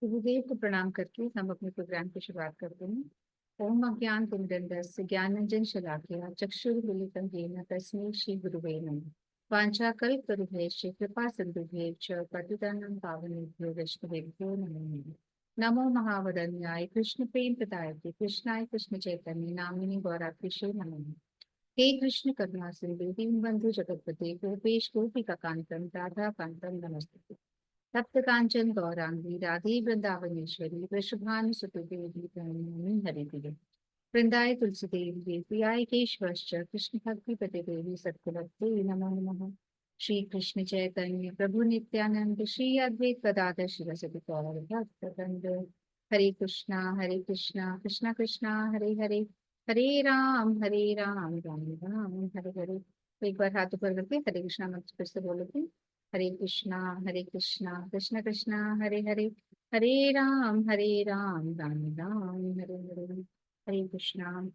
गुरुदेव को प्रणाम करके हम अपने प्रोग्राम की शुरुआत करते हैं। ओम अज्ञान तिमिरन्धस्य ज्ञानांजन शलाकया चक्षुरुन्मीलितं येन तस्मै श्री गुरुवे नमः। वाञ्छाकल्पतरुभ्यश्च कृपा सिन्धुभ्यश्च च पतितानां पावनेभ्यो वैष्णवेभ्यो नमो नमः। नमो महावदन्याय कृष्ण प्रेम प्रदायते कृष्णाय कृष्ण चैतन्य नामिनी गौराकृष्णे नमः। हे कृष्ण करुणा सिंधु दीनबंधु जगतपते गोपेश गोपिकाकांतं राधा कांतं नमस्ते। तप्त कांचन गौरांगी राधे वृंदावनेश्वरी वृषभानुसुते देवी प्रणमामि हरिप्रिये। वृंदाय तुलसी देवी प्रियाय केशवश्च कृष्ण भक्ति पते देवी सत्कुलते नमो नमः। श्री कृष्ण चैतन्य प्रभु नित्यानंद श्री अद्वैत गदाधर शिवसति गौर भक्तवृंद। हरे कृष्णा कृष्णा कृष्णा हरे हरे, हरे राम राम राम हरे हरे। तो एक बार हाथ ऊपर करके हरे कृष्णा मंत्र फिर से बोलो थे। हरे कृष्णा कृष्ण कृष्णा हरे हरे, हरे राम राम हरे हरे। हरे कृष्णा।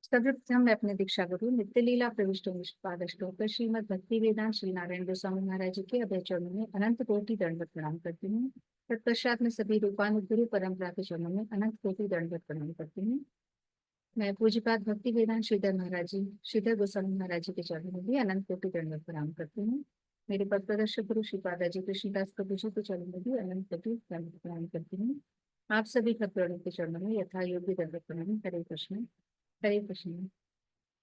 सर्वप्रथम मैं अपने दीक्षा गुरु नित्य लीला प्रविष्ट पादश्लोक श्रीमद भक्ति वेदांत श्री नारायण गोस्वामी महाराज जी के अभय चरणों में अनंत कोटि दंडवत प्रणाम करती हूँ। तत्पश्चात में सभी रूपानुगुरु परंपरा के चरणों में अनंत कोटि दंडवत प्रणाम करती हूँ। मैं पूज्यपाद भक्ति वेदांत श्रीधर महाराज जी श्रीधर गोस्वामी महाराज जी के चरणों में भी अनंत कोटि दंडवत प्रणाम करती हूँ। मेरे पद प्रदर्शक गुरु श्री पादाजी कृष्णदास प्रभु जी के चरणों में भी अनंत कोटि दंडवत प्रणाम करती हूँ। आप सभी भक्तों के चरणों में यथा योग्य दंडवत प्रणाम। हरे कृष्ण हरे कृष्ण।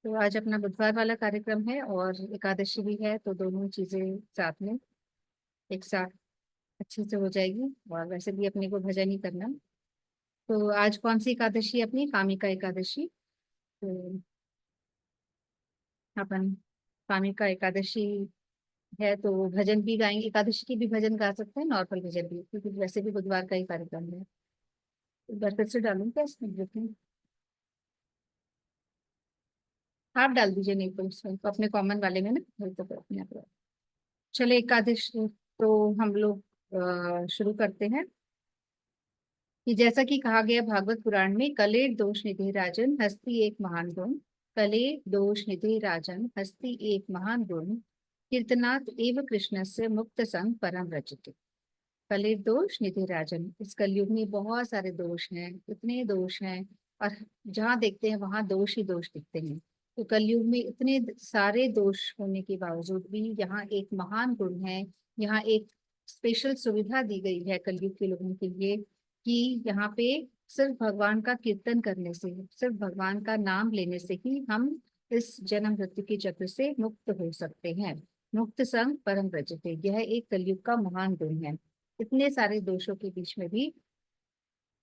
तो आज अपना बुधवार वाला कार्यक्रम है और एकादशी भी है, तो दोनों चीजें साथ में एक साथ अच्छे से हो जाएगी। और वैसे भी अपने को भजन ही करना। तो आज कौन सी एकादशी है? अपनी कामिका एकादशी। तो अपन कामिका एकादशी है तो भजन भी गाएंगे। एकादशी की भी भजन गा सकते हैं, नॉर्मल भजन भी, क्योंकि वैसे भी बुधवार का ही कार्यक्रम है। एक बार फिर से डालूं क्या इसमें लेकिन? आप डाल दीजिए, नहीं तो इसमें तो अपने कॉमन वाले में ना, नहीं तो फिर अपने आप। चले एकादशी तो हम लोग शुरू करते हैं कि जैसा कि कहा गया भागवत पुराण में, कलेर दोष निधि राजन हस्ती एक महान गुण। कलेर दोष निधि राजन हस्ती एक महान गुण। कीर्तनात् एव कृष्ण से मुक्त संग परम रचित। कलेर दोष निधि राजन, इस कलयुग में बहुत सारे दोष हैं, इतने दोष हैं, और जहाँ देखते हैं वहां दोष ही दोष दिखते हैं। तो कलयुग में इतने सारे दोष होने के बावजूद भी यहाँ एक महान गुण है। यहाँ एक स्पेशल सुविधा दी गई है कलयुग के लोगों के लिए कि यहाँ पे सिर्फ भगवान का कीर्तन करने से, सिर्फ भगवान का नाम लेने से ही हम इस जन्म मृत्यु के चक्र से मुक्त हो सकते हैं। मुक्त संग परम रजते, यह एक कलयुग का महान गुण है। इतने सारे दोषों के बीच में भी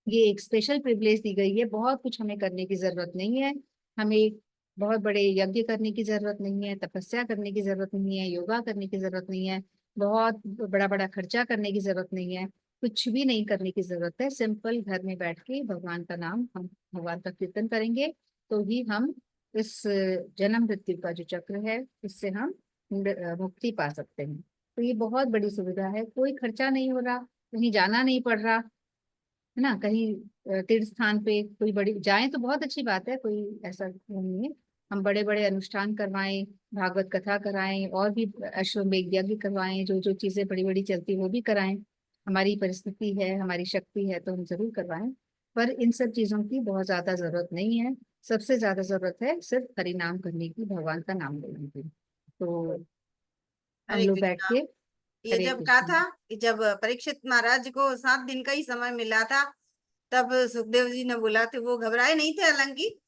ये एक स्पेशल प्रिविलेज दी गई है। बहुत कुछ हमें करने की जरूरत नहीं है। हमें बहुत बड़े यज्ञ करने की जरूरत नहीं है, तपस्या करने की जरूरत नहीं है, योगा करने की जरूरत नहीं है, बहुत बड़ा बड़ा खर्चा करने की जरूरत नहीं है। कुछ भी नहीं करने की जरूरत है। सिंपल घर में बैठ के भगवान का नाम, हम भगवान का कीर्तन करेंगे तो ही हम इस जन्म मृत्यु का जो चक्र है इससे हम मुक्ति पा सकते हैं। तो ये बहुत बड़ी सुविधा है। कोई खर्चा नहीं हो रहा, कहीं जाना नहीं पड़ रहा, है ना। कहीं तीर्थ स्थान पे कोई बड़ी जाएं तो बहुत अच्छी बात है, कोई ऐसा नहीं है। हम बड़े बड़े अनुष्ठान करवाएं, भागवत कथा कराएं, और भी अश्वमेध यज्ञ करवाएं, जो जो चीजें बड़ी बड़ी चलती वो भी कराएं। हमारी परिस्थिति है, हमारी शक्ति है तो हम जरूर करवाएं। पर इन सब चीजों की बहुत ज्यादा जरूरत नहीं है। सबसे ज्यादा जरूरत है सिर्फ हरि नाम करने की, भगवान का नाम लेने की। तो हम हरे लोग बैठ कृष्णा। के ये हरे जब कहा कृष्ण। था कि जब परीक्षित महाराज को 7 दिन का ही समय मिला था, तब सुखदेव जी ने बोला थे, वो घबराए नहीं थे। हालांकि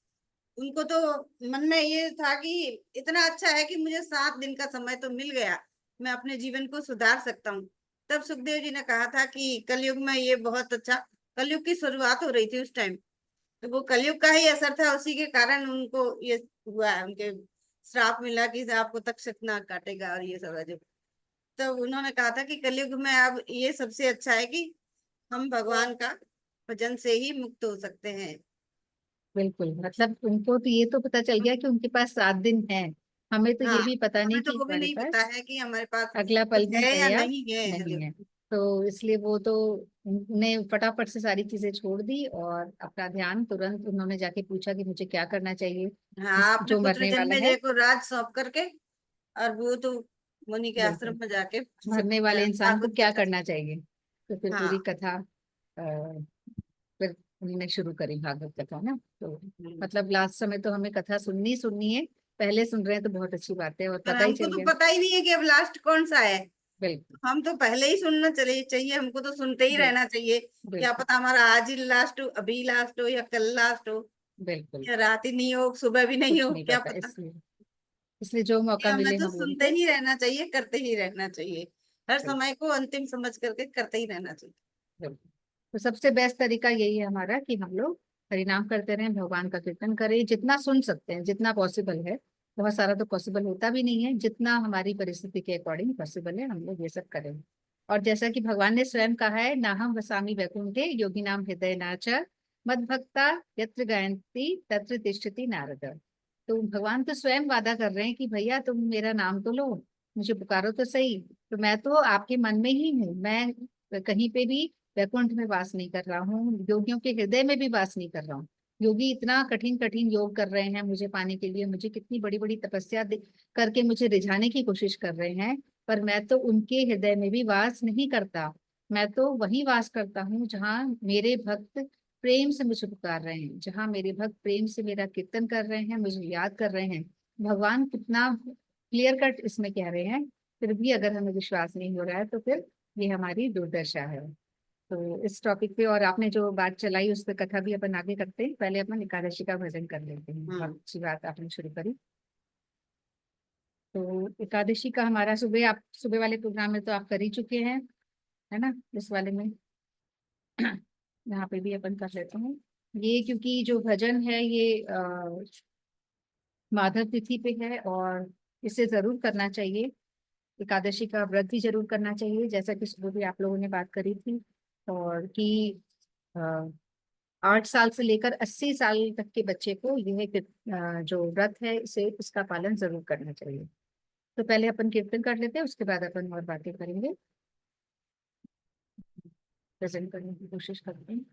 उनको तो मन में ये था कि इतना अच्छा है कि मुझे 7 दिन का समय तो मिल गया, मैं अपने जीवन को सुधार सकता हूँ। तब सुखदेव जी ने कहा था कि कलयुग में ये बहुत अच्छा, कलयुग की शुरुआत हो रही थी उस टाइम, तो वो कलयुग का ही असर था, उसी के कारण उनको ये हुआ है, उनके श्राप मिला कि आपको तक्षक ना काटेगा और ये सब है जो। तो उन्होंने कहा था कि कलयुग में अब ये सबसे अच्छा है कि हम भगवान का भजन से ही मुक्त हो सकते हैं। बिल्कुल, मतलब उनको तो ये तो पता चल गया कि उनके पास 7 दिन है। हमें तो हाँ, ये भी पता हमें नहीं तो कि वो भी हमारे नहीं पता पास है कि हमारे पास अगला पल कुछ भी है है या या नहीं है जो। नहीं है। तो इसलिए वो तो उन्होंने फटाफट से सारी चीजें छोड़ दी और अपना ध्यान तुरंत उन्होंने जाके पूछा कि मुझे क्या करना चाहिए, हाँ, अपने जो पुत्र मरने वाला है। जन्मेजय को राज सौंप करके, और वो तो मुनि के बिल्कुल, आश्रम में जाके मरने वाले इंसान को भागवत क्या कथा। करना चाहिए। तो फिर पूरी हाँ। कथा फिर उन्होंने शुरू करी भागवत कथा ना। तो हम्म। मतलब लास्ट समय तो हमें कथा सुननी सुननी है, पहले सुन रहे हैं तो बहुत अच्छी बात है और पर पता ही हमको चल तो गया। पता ही नहीं है कि अब लास्ट कौन सा है। बिल्कुल हम तो पहले ही सुनना चले चाहिए, हमको तो सुनते ही बिल्कुल रहना चाहिए। क्या बिल्कुल पता हमारा आज ही लास्ट हो, अभी लास्ट हो, या कल लास्ट हो, बिल्कुल। या रात ही नहीं हो, सुबह भी नहीं कुछ हो, नहीं क्या पता, पता। इसलिए इसलिए जो ये मौका हमें मिले तो हम सुनते उनको। ही रहना चाहिए, करते ही रहना चाहिए। हर बिल्कुल समय को अंतिम समझ करके करते ही रहना चाहिए। बिल्कुल। तो सबसे बेस्ट तरीका यही है हमारा कि हम लोग हरिनाम करते रहें, भगवान का कीर्तन करें, जितना सुन सकते हैं, जितना पॉसिबल है। बहुत सारा तो पॉसिबल होता भी नहीं है, जितना हमारी परिस्थिति के अकॉर्डिंग पॉसिबल है हम लोग ये सब करें। और जैसा कि भगवान ने स्वयं कहा है, नाहम वसामि वैकुंठे योगी नाम हृदय नाच मद भक्ता यत्र गायन्ति तत्र तिष्ठति नारद। तो भगवान तो स्वयं वादा कर रहे हैं कि भैया तुम मेरा नाम तो लो, मुझे पुकारो तो सही। तो मैं तो आपके मन में ही हूँ, मैं कहीं पे भी वैकुंठ में वास नहीं कर रहा हूँ, योगियों के हृदय में भी वास नहीं कर रहा हूँ। योगी इतना कठिन कठिन योग कर रहे हैं मुझे पाने के लिए, मुझे कितनी बड़ी बड़ी तपस्या करके मुझे रिझाने की कोशिश कर रहे हैं, पर मैं तो उनके हृदय में भी वास नहीं करता। मैं तो वही वास करता हूँ जहाँ मेरे भक्त प्रेम से मुझे पुकार रहे हैं, जहाँ मेरे भक्त प्रेम से मेरा कीर्तन कर रहे हैं, मुझे याद कर रहे हैं। भगवान कितना क्लियर कट इसमें कह रहे हैं, फिर भी अगर हमें विश्वास नहीं हो रहा है तो फिर ये हमारी दुर्दशा है। तो इस टॉपिक पे और आपने जो बात चलाई उस पर कथा भी अपन आगे करते हैं, पहले अपन एकादशी का भजन कर लेते हैं। बहुत हम्म। अच्छी बात आपने शुरू करी। तो एकादशी का हमारा सुबह, आप सुबह वाले प्रोग्राम में तो आप कर ही चुके हैं, है ना। इस वाले में यहाँ पे भी अपन कर लेते हैं ये, क्योंकि जो भजन है ये माधव तिथि पे है और इसे जरूर करना चाहिए। एकादशी का व्रत भी जरूर करना चाहिए, जैसा कि सुबह भी आप लोगों ने बात करी थी। और कि 8 साल से लेकर 80 साल तक के बच्चे को यह जो व्रत है इसे इसका पालन जरूर करना चाहिए। तो पहले अपन कीर्तन कर लेते हैं, उसके बाद अपन और बातें करेंगे, प्रेजेंट करने की कोशिश करते हैं।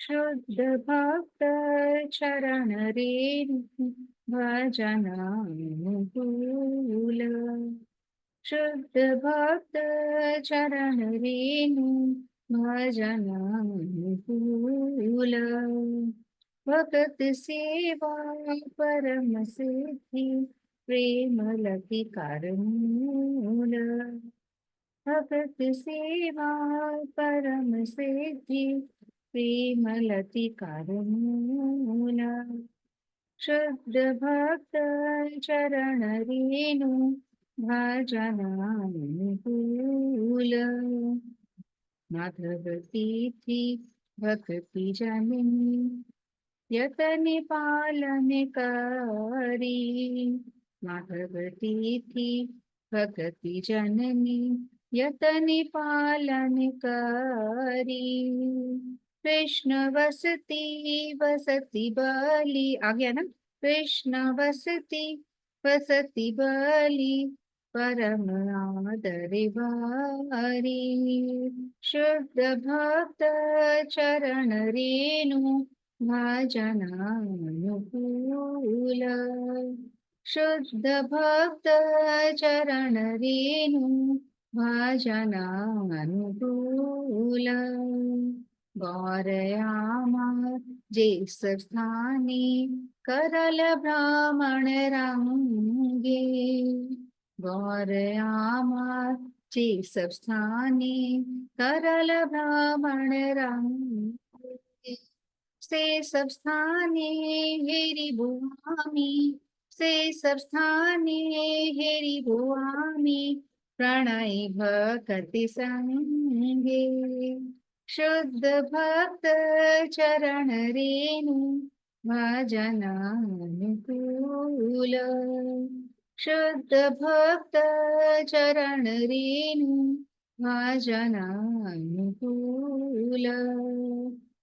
शुद्ध भक्त चरण रेणु भजन अनुकूल। शुद्ध भक्त चरण रेणु भजन अनुकूल। भगत सेवा परम सिद्धि प्रेम लति कारमूल। भगत सेवा परम सिद्धि प्रेम लति कारमूल। शुद्ध भक्त चरण रेणु भजन अनुकूल। माधव तिथि भक्ति जननी यतन पालन करी। माधव तिथि भक्ति जननी यतन पालन करी। कृष्ण वसती वसती बलि आ गया ना। कृष्ण वसती वसती बलि परम आदर बारी। शुद्ध भक्त चरण रेणु भजनानुकूल। शुद्ध भक्त चरण रेणु भजनानुकूल। गौरयामा जे स्थाने करल ब्राह्मण रंगे। गौरयामा जे स्थाने करल ब्राह्मण रंगे। से सब स्थाने हेरि भुआमी। से सब स्थाने हेरि भुआमी। प्रणय भक्ति संगे। शुद्ध भक्त चरण रेणु भजनानुकूल। शुद्ध भक्त चरण रेणु भजनानुकूल।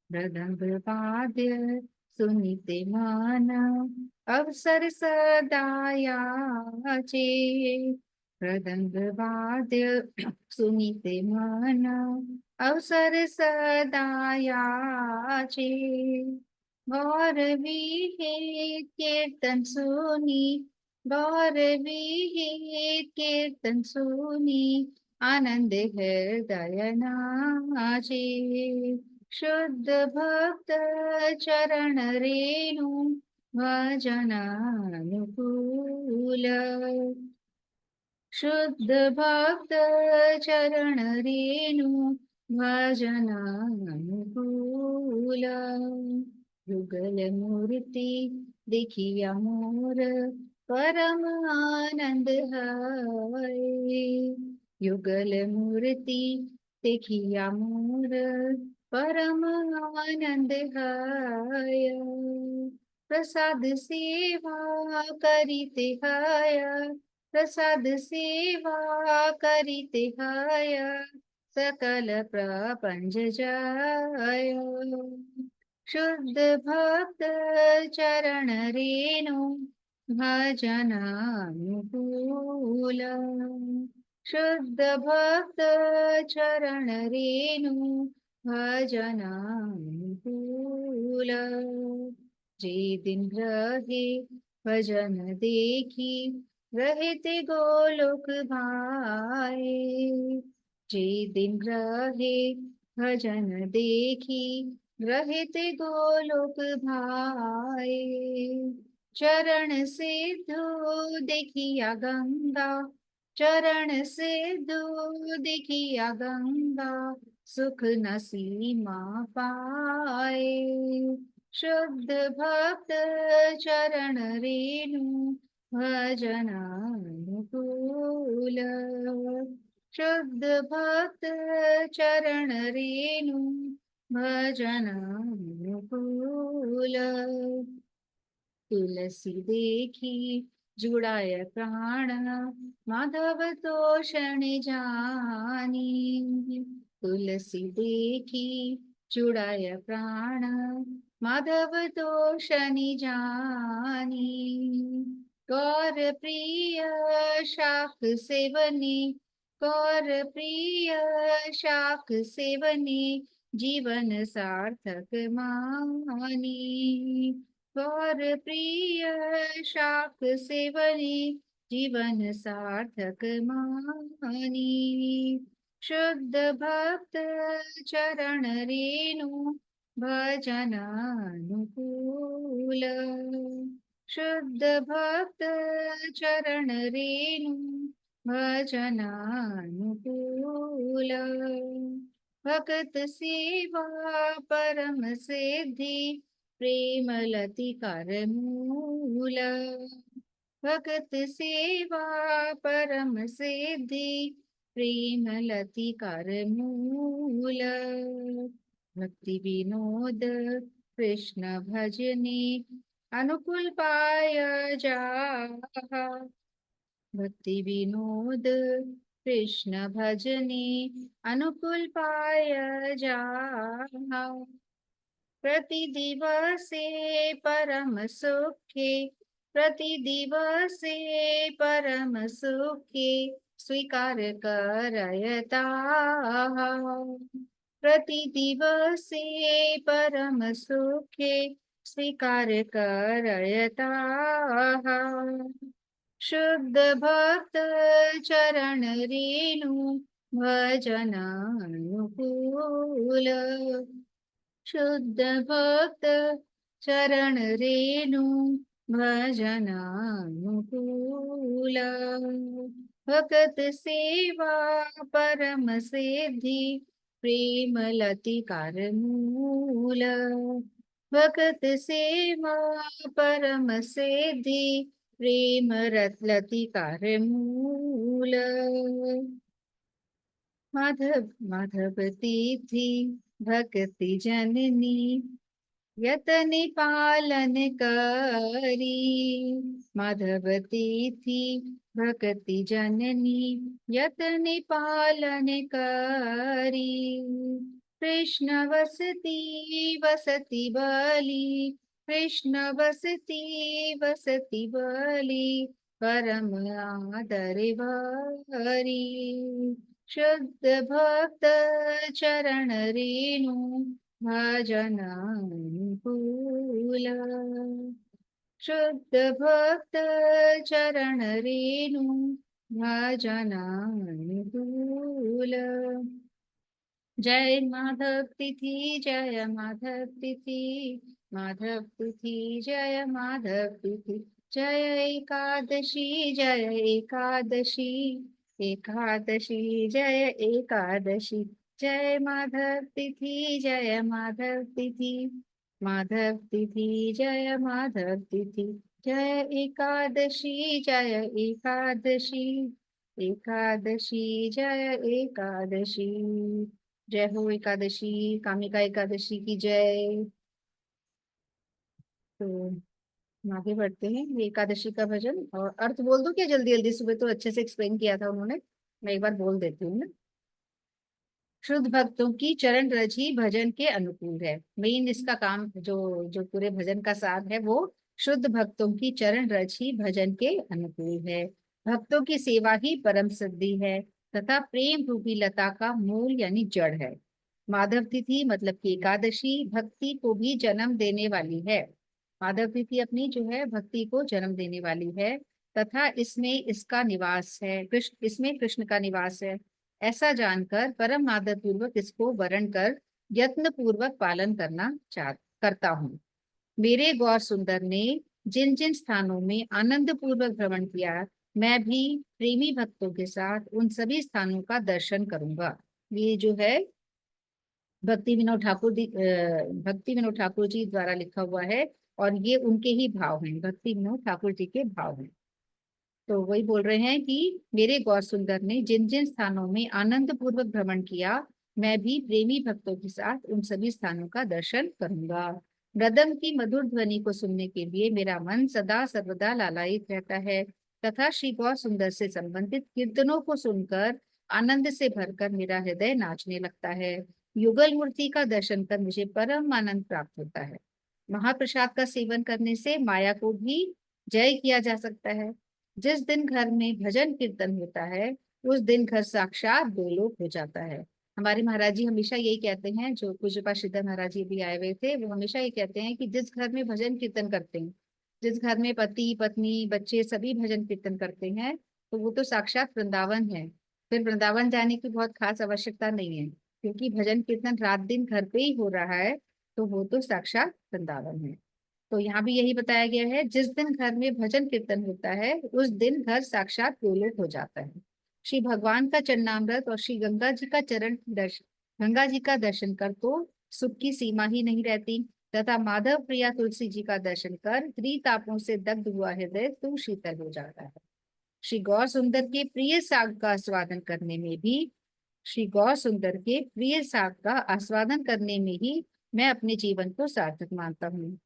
मृदंग वाद्य सुनिते मन अवसर सदा याचे। मृदंग वाद्य सुनिते मन अवसर सदा याचे। गौर विहे कीर्तन सुनी गौर विहित कीर्तन सुनी आनंद हृदय नाचे। शुद्ध भक्त चरण रेणु भजनानुकूल। शुद्ध भक्त चरण रेणु भजनानुकूल। युगल मूर्ति देखिया मोर परम आनंद है। युगल मूर्ति देखिया मोर परम आनंद है। प्रसाद सेवा करिते हय, प्रसाद सेवा करिते हय, सकल प्रपंच जय। शुद्ध भक्त चरण रेणु भजनानुकूल। शुद्ध भक्त चरण रेणु भजनानुकूल। जे दिन रहे भजन देखी रहते गोलोक भाए। जे दिन रहे भजन देखी रहते गोलोक भाए। चरण सिद्धो देखिया गंगा, चरण सिद्धो देखिया गंगा, सुख न सीमा पाए। शुद्ध भक्त चरण रेणु भजनानुकूल। शुद्ध भक्त चरण रेणु भजनानुकूल। तुलसी देखी जुड़ाय प्राण, माधव तोषण जानी। तुलसी देखी जुड़ाय प्राण, माधव तोषण जानी। गौर प्रिय शाख सेवनी, गौर प्रिय शाख सेवनी, जीवन सार्थक मानी। गौर प्रिय शाख सेवनी, जीवन सार्थक मानी। शुद्ध भक्त चरण रेणु भजनानुकूल। शुद्ध भक्त चरण रेणु भजनानुकूल। भक्त सेवा परम सिद्धि, प्रेम लति कर मूल। भक्त सेवा परम सिद्धि, प्रेम लति कर मूल। भक्ति विनोद कृष्ण भजने, अनुकूल पाय जाहा। भक्ति विनोद कृष्ण भजने, अनुकूल पाय जाहा। प्रति दिवसे परम सुखे, प्रति दिवसे परम सुखे, स्वीकार करयता। प्रति दिवसे परम सुखे, स्वीकार करयता। शुद्ध भक्त चरण रेणु भजनानुकूल। शुद्ध भक्त चरण रेणु भजनानुकूल। भक्त सेवा परम सिद्धि, प्रेम लति कर मूल। भक्त सेवा परम सिद्धि, प्रेम लति कर मूल। माधव माधव तिथि भक्ति जननी, यतनि पालन करी। माधव तिथि भक्ति जननी, यतनि पालन करी। कृष्ण वसती वसति बलि, कृष्ण वसती वसति बलि, परम आदर भरी। शुद्ध भक्त चरण रेणु भजनानुकूल। शुद्ध भक्त चरण रेणु भजनानुकूल। जय माधव तिथि जय माधव तिथि, माधव तिथि जय माधव तिथि, जय एकादशी जय एकादशी, एकादशी जय एकादशी, जय माधव तिथि जय माधव तिथि, माधव तिथि जय माधव तिथि, जय एकादशी जय एकादशी, एकादशी जय एकादशी। जय हो एकादशी, कामिका एकादशी की जय। तो हम आगे बढ़ते हैं, ये एकादशी का भजन और अर्थ बोल दूं क्या जल्दी जल्दी? सुबह तो अच्छे से एक्सप्लेन किया था उन्होंने, मैं एक बार बोल देती हूँ ना। शुद्ध भक्तों की चरण रज ही भजन के अनुकूल है। मेन इसका काम जो जो पूरे भजन का सार है वो शुद्ध भक्तों की चरण रज ही भजन के अनुकूल है। भक्तों की सेवा ही परम सिद्धि है तथा प्रेम रूपी लता का मूल यानी जड़ है। माधव तिथि मतलब कि एकादशी भक्ति को भी जन्म देने वाली है। माधव तिथि अपनी जो है भक्ति को जन्म देने वाली है तथा इसमें इसका निवास है, कृष्ण इसमें कृष्ण का निवास है। ऐसा जानकर परम आदर पूर्वक इसको वरण कर यत्न पूर्वक पालन करता हूँ। मेरे गौर सुंदर ने जिन जिन स्थानों में आनंद पूर्वक भ्रमण किया, मैं भी प्रेमी भक्तों के साथ उन सभी स्थानों का दर्शन करूंगा। ये जो है भक्ति विनोद ठाकुर जी द्वारा लिखा हुआ है और ये उनके ही भाव हैं, भक्ति विनोद ठाकुर जी के भाव हैं। तो वही बोल रहे हैं कि मेरे गौर सुंदर ने जिन जिन स्थानों में आनंद पूर्वक भ्रमण किया, मैं भी प्रेमी भक्तों के साथ उन सभी स्थानों का दर्शन करूंगा। मृदंग की मधुर ध्वनि को सुनने के लिए मेरा मन सदा सर्वदा लालायित रहता है तथा श्री गौर सुंदर से संबंधित कीर्तनों को सुनकर आनंद से भरकर मेरा हृदय नाचने लगता है। युगल मूर्ति का दर्शन कर मुझे परम आनंद प्राप्त होता है। महाप्रसाद का सेवन करने से माया को भी जय किया जा सकता है। जिस दिन घर में भजन कीर्तन होता है उस दिन घर साक्षात गोलोक हो जाता है। हमारे महाराज जी हमेशा यही कहते हैं, जो पूज्यपाद श्रीधर महाराज जी भी आए हुए थे, वो हमेशा ये कहते हैं कि जिस घर में भजन कीर्तन करते हैं, जिस घर में पति पत्नी बच्चे सभी भजन कीर्तन करते हैं, तो वो तो साक्षात वृंदावन है। फिर वृंदावन जाने की बहुत खास आवश्यकता नहीं है, क्योंकि भजन कीर्तन रात दिन घर पे ही हो रहा है, तो वो तो साक्षात वृंदावन है। तो यहाँ भी यही बताया गया है, जिस दिन घर में भजन कीर्तन होता है उस दिन घर साक्षात गोलोक हो जाता है। श्री भगवान का चरणामृत और श्री गंगा जी का दर्शन कर तो सुख की सीमा ही नहीं रहती तथा माधव प्रिया तुलसी जी का दर्शन कर त्रितापों से दग्ध हुआ हृदय तो शीतल हो जाता है। श्री गौर सुंदर के प्रिय साग का आस्वादन करने में भी श्री गौर सुंदर के प्रिय साग का आस्वादन करने में ही मैं अपने जीवन को सार्थक मानता हूँ।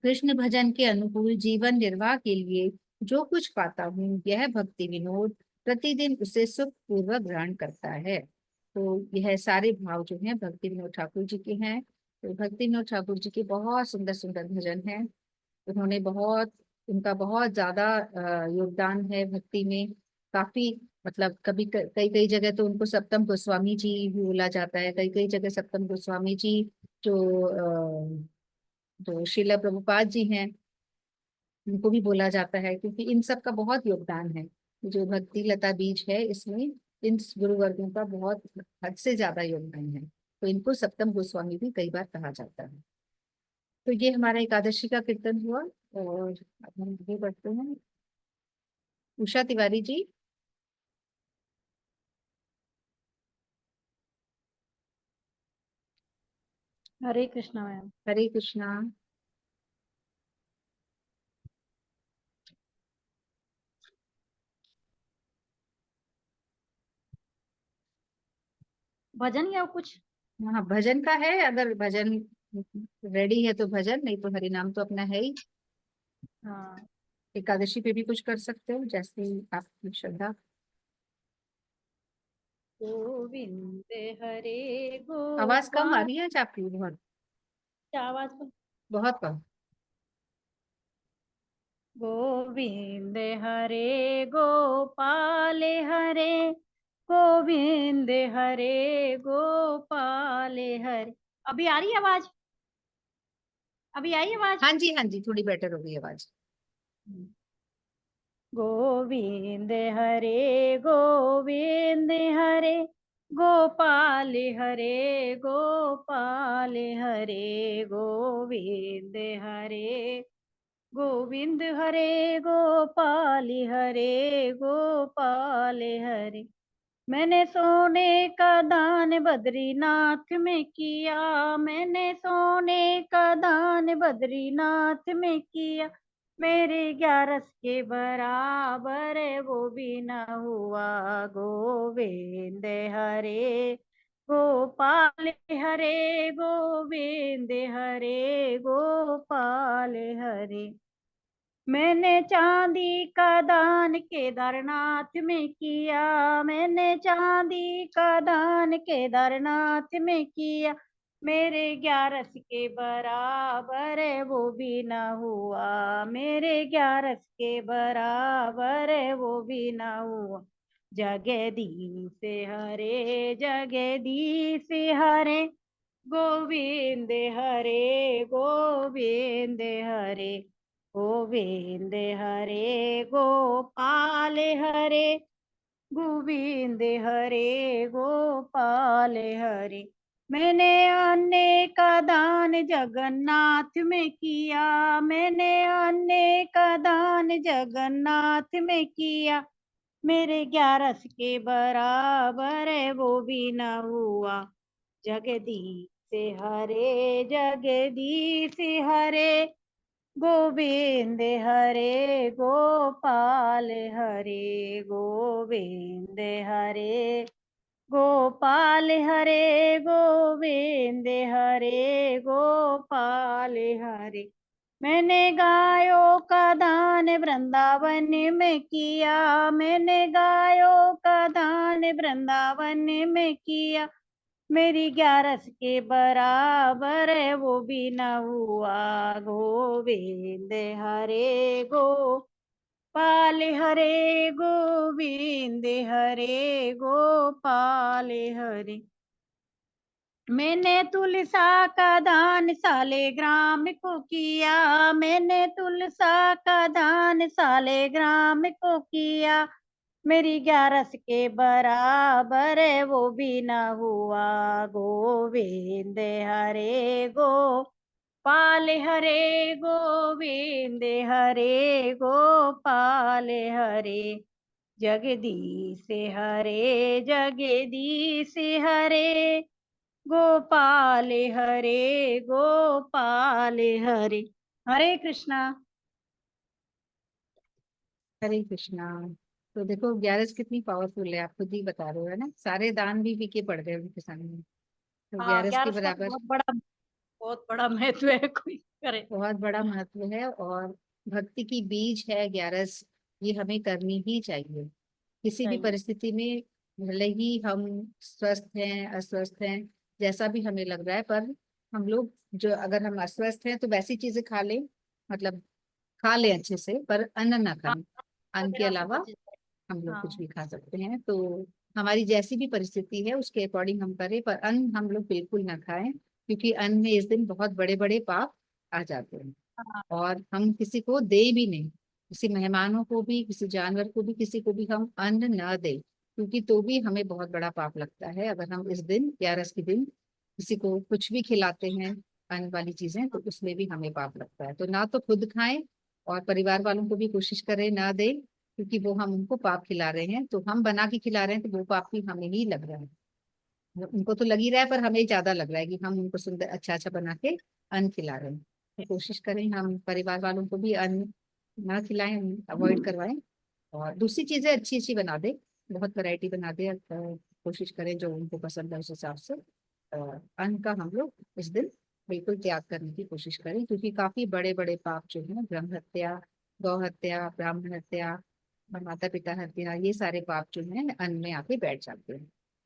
कृष्ण भजन के अनुकूल जीवन निर्वाह के लिए जो कुछ पाता हूँ, यह भक्ति विनोद प्रतिदिन उसे सुख पूर्वक ग्रहण करता है। तो यह सारे भाव जो हैं भक्ति विनोद ठाकुर जी के हैं। तो भक्ति विनोद ठाकुर जी के बहुत सुंदर सुंदर भजन हैं। उन्होंने बहुत उनका बहुत ज्यादा योगदान है भक्ति में। काफी मतलब कभी कई कई जगह तो उनको सप्तम गोस्वामी जी भी बोला जाता है, कई कई जगह सप्तम गोस्वामी जी जो जो श्रीला प्रभुपाद जी हैं उनको भी बोला जाता है, क्योंकि इन सब का बहुत योगदान है। जो भक्ति लता बीज है इसमें इन गुरुवर्गों का बहुत हद से ज्यादा योगदान है, तो इनको सप्तम गोस्वामी भी कई बार कहा जाता है। तो ये हमारा एकादशी का कीर्तन हुआ और अब हम आगे बढ़ते हैं। उषा तिवारी जी। हरे कृष्णा मैम। हरे कृष्णा। भजन या कुछ? हाँ भजन का है, अगर भजन रेडी है तो भजन, नहीं तो हरि नाम तो अपना है ही। हाँ। एकादशी पे भी कुछ कर सकते हो जैसे आपकी श्रद्धा। गोविंद हरे आवाज कम आ गोपाल। रही है आज आपकी बहुत, आवाज को। बहुत कम। गोविंद हरे गोपाल हरे, गोविंद हरे गोपाल हरे। अभी आ रही है आवाज? अभी आई आवाज? हाँ जी, हाँ जी, थोड़ी बेटर हो गई आवाज। गोविंद हरे गोविंद हरे गोपाल हरे गोपाल हरे गोविंद हरे गोविंद हरे गोपाल हरे गोपाल हरे। मैंने सोने का दान बद्रीनाथ में किया, मैंने सोने का दान बद्रीनाथ में किया, मेरे 11 के बराबर वो भी न हुआ। गोविंद हरे गोपाल हरे गोविंद हरे गोपाल हरे। मैंने चांदी का दान केदारनाथ में किया, मैंने चांदी का दान केदारनाथ में किया, मेरे 11 के बराबर वो भी न हुआ, मेरे 11 के बराबर वो भी न हुआ। जगदीश हरे जगदीश हरे गोविंद हरे गोविंद हरे गोविंद हरे गोपाल हरे गोविंद हरे गोपाल हरे। मैंने अन्य का दान जगन्नाथ में किया, मैंने अन्य का दान जगन्नाथ में किया, मेरे 11 के बराबर वो भी न हुआ। जगदीश हरे जगदीश हरे गोविंद हरे गोपाल हरे गोविंद हरे गोपाल हरे गोविंद हरे गोपाल हरे। मैंने गायों का दान वृंदावन में किया, मैंने गायों का दान वृंदावन में किया, मेरी 11 के बराबर वो भी न हुआ। गोविंद हरे गोपाल हरे गोविंद हरे गोपाल हरे। मैंने तुलसा का दान सालेग्राम को किया, मैंने तुलसा का दान सालेग्राम को किया, मेरी 11 के बराबर वो भी न हुआ। गोविंद हरे गोपाल हरे गोविंद हरे गोपाल हरे जगदीश हरे जगदीश हरे गोपाल हरे गोपाल हरे। हरे कृष्णा। हरे कृष्णा। तो देखो 11 कितनी पावरफुल है, आप खुद ही बता रहे हो, है ना, सारे दान भी फीके पड़ गए उनके सामने। तो हाँ 11 के 11 का तो बराबर बहुत बड़ा महत्व है, कोई करे। बहुत बड़ा महत्व है, और भक्ति की बीज है 11। ये हमें करनी ही चाहिए किसी भी चाहिए। परिस्थिति में। भले ही हम स्वस्थ हैं अस्वस्थ हैं, जैसा भी हमें लग रहा है, पर हम लोग जो, अगर हम अस्वस्थ हैं तो वैसी चीजें खा लें, मतलब खा लें अच्छे से, पर अन्न ना हाँ खाएं। अन्न के वगैरह से अलावा बचे जाए। हम लोग कुछ हाँ भी खा सकते हैं। तो हमारी जैसी भी परिस्थिति है उसके अकॉर्डिंग हम करें, पर अन्न हम लोग बिल्कुल ना खाएं, क्योंकि अन्न में इस दिन बहुत बड़े बड़े पाप आ जाते हैं। हाँ और हम किसी को दे भी नहीं, किसी मेहमानों को भी, किसी जानवर को भी, किसी को भी हम अन्न न दें, क्योंकि तो भी हमें बहुत बड़ा पाप लगता है। अगर हम इस दिन 11 के दिन किसी को कुछ भी खिलाते हैं अन्न वाली चीजें, तो उसमें भी हमें पाप लगता है। तो ना तो खुद खाएं, और परिवार वालों को भी कोशिश करें ना दें, क्योंकि वो हम उनको पाप खिला रहे हैं। तो हम बना के खिला रहे हैं तो वो पाप भी हमें ही लग रहा है। उनको तो लग ही रहा है, पर हमें ज्यादा लग रहा है कि हम उनको सुंदर अच्छा अच्छा बना के अन्न खिला रहे हैं। तो कोशिश करें हम परिवार वालों को भी अन्न ना खिलाएं, अवॉइड करवाएं, और दूसरी चीजें अच्छी अच्छी बना दे, बहुत वैरायटी बना दे। कोशिश करें जो उनको पसंद है उस हिसाब से। अन्न का हम लोग इस दिन बिल्कुल त्याग करने की कोशिश करें, क्योंकि काफी बड़े बड़े पाप जो है, ब्रह्म हत्या, गौ हत्या, ब्राह्मण हत्या, माता पिता हत्या, ये सारे पाप जो है अन्न में आके बैठ जाते हैं,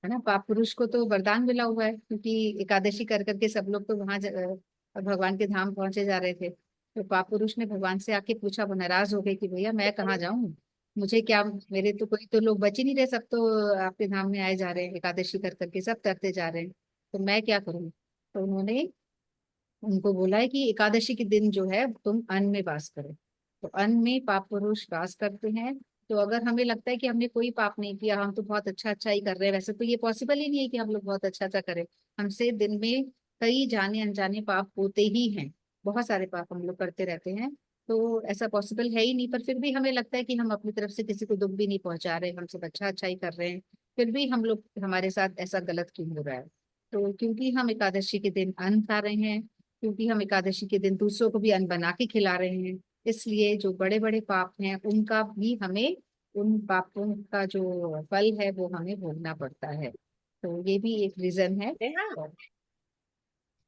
है ना। पाप पुरुष को तो वरदान मिला हुआ है, क्योंकि एकादशी कर करके सब लोग तो वहां भगवान के धाम पहुंचे जा रहे थे। तो पाप पुरुष ने भगवान से आके पूछा, वो नाराज हो गए कि भैया मैं कहाँ जाऊं, मुझे क्या, मेरे तो कोई तो लोग बच ही नहीं रहे, सब तो आपके धाम में आए जा रहे हैं, एकादशी कर करके सब तरते जा रहे हैं, तो मैं क्या करूं। तो उन्होंने उनको बोला है कि एकादशी के दिन जो है तुम अन्न में वास करो। तो अन्न में पाप पुरुष वास करते हैं। तो अगर हमें लगता है कि हमने कोई पाप नहीं किया, हम तो बहुत अच्छा अच्छा ही कर रहे हैं, वैसे तो ये पॉसिबल ही नहीं है कि हम लोग बहुत अच्छा अच्छा करें। हमसे दिन में कई जाने अनजाने पाप होते ही हैं। बहुत सारे पाप हम लोग करते रहते हैं। तो ऐसा पॉसिबल है ही नहीं, पर फिर भी हमें लगता है कि हम अपनी तरफ से किसी को दुख भी नहीं पहुंचा रहे, हम सब अच्छा अच्छा ही कर रहे हैं। फिर भी हम लोग, हमारे साथ ऐसा गलत क्यों हो रहा है? तो क्योंकि हम एकादशी के दिन अन्न खा रहे हैं, क्योंकि हम एकादशी के दिन दूसरों को भी अन्न बना के खिला रहे हैं, इसलिए जो बड़े बड़े पाप हैं उनका भी हमें, उन पापों का जो फल है वो हमें भोगना पड़ता है। तो ये भी एक रीजन है। नेहा,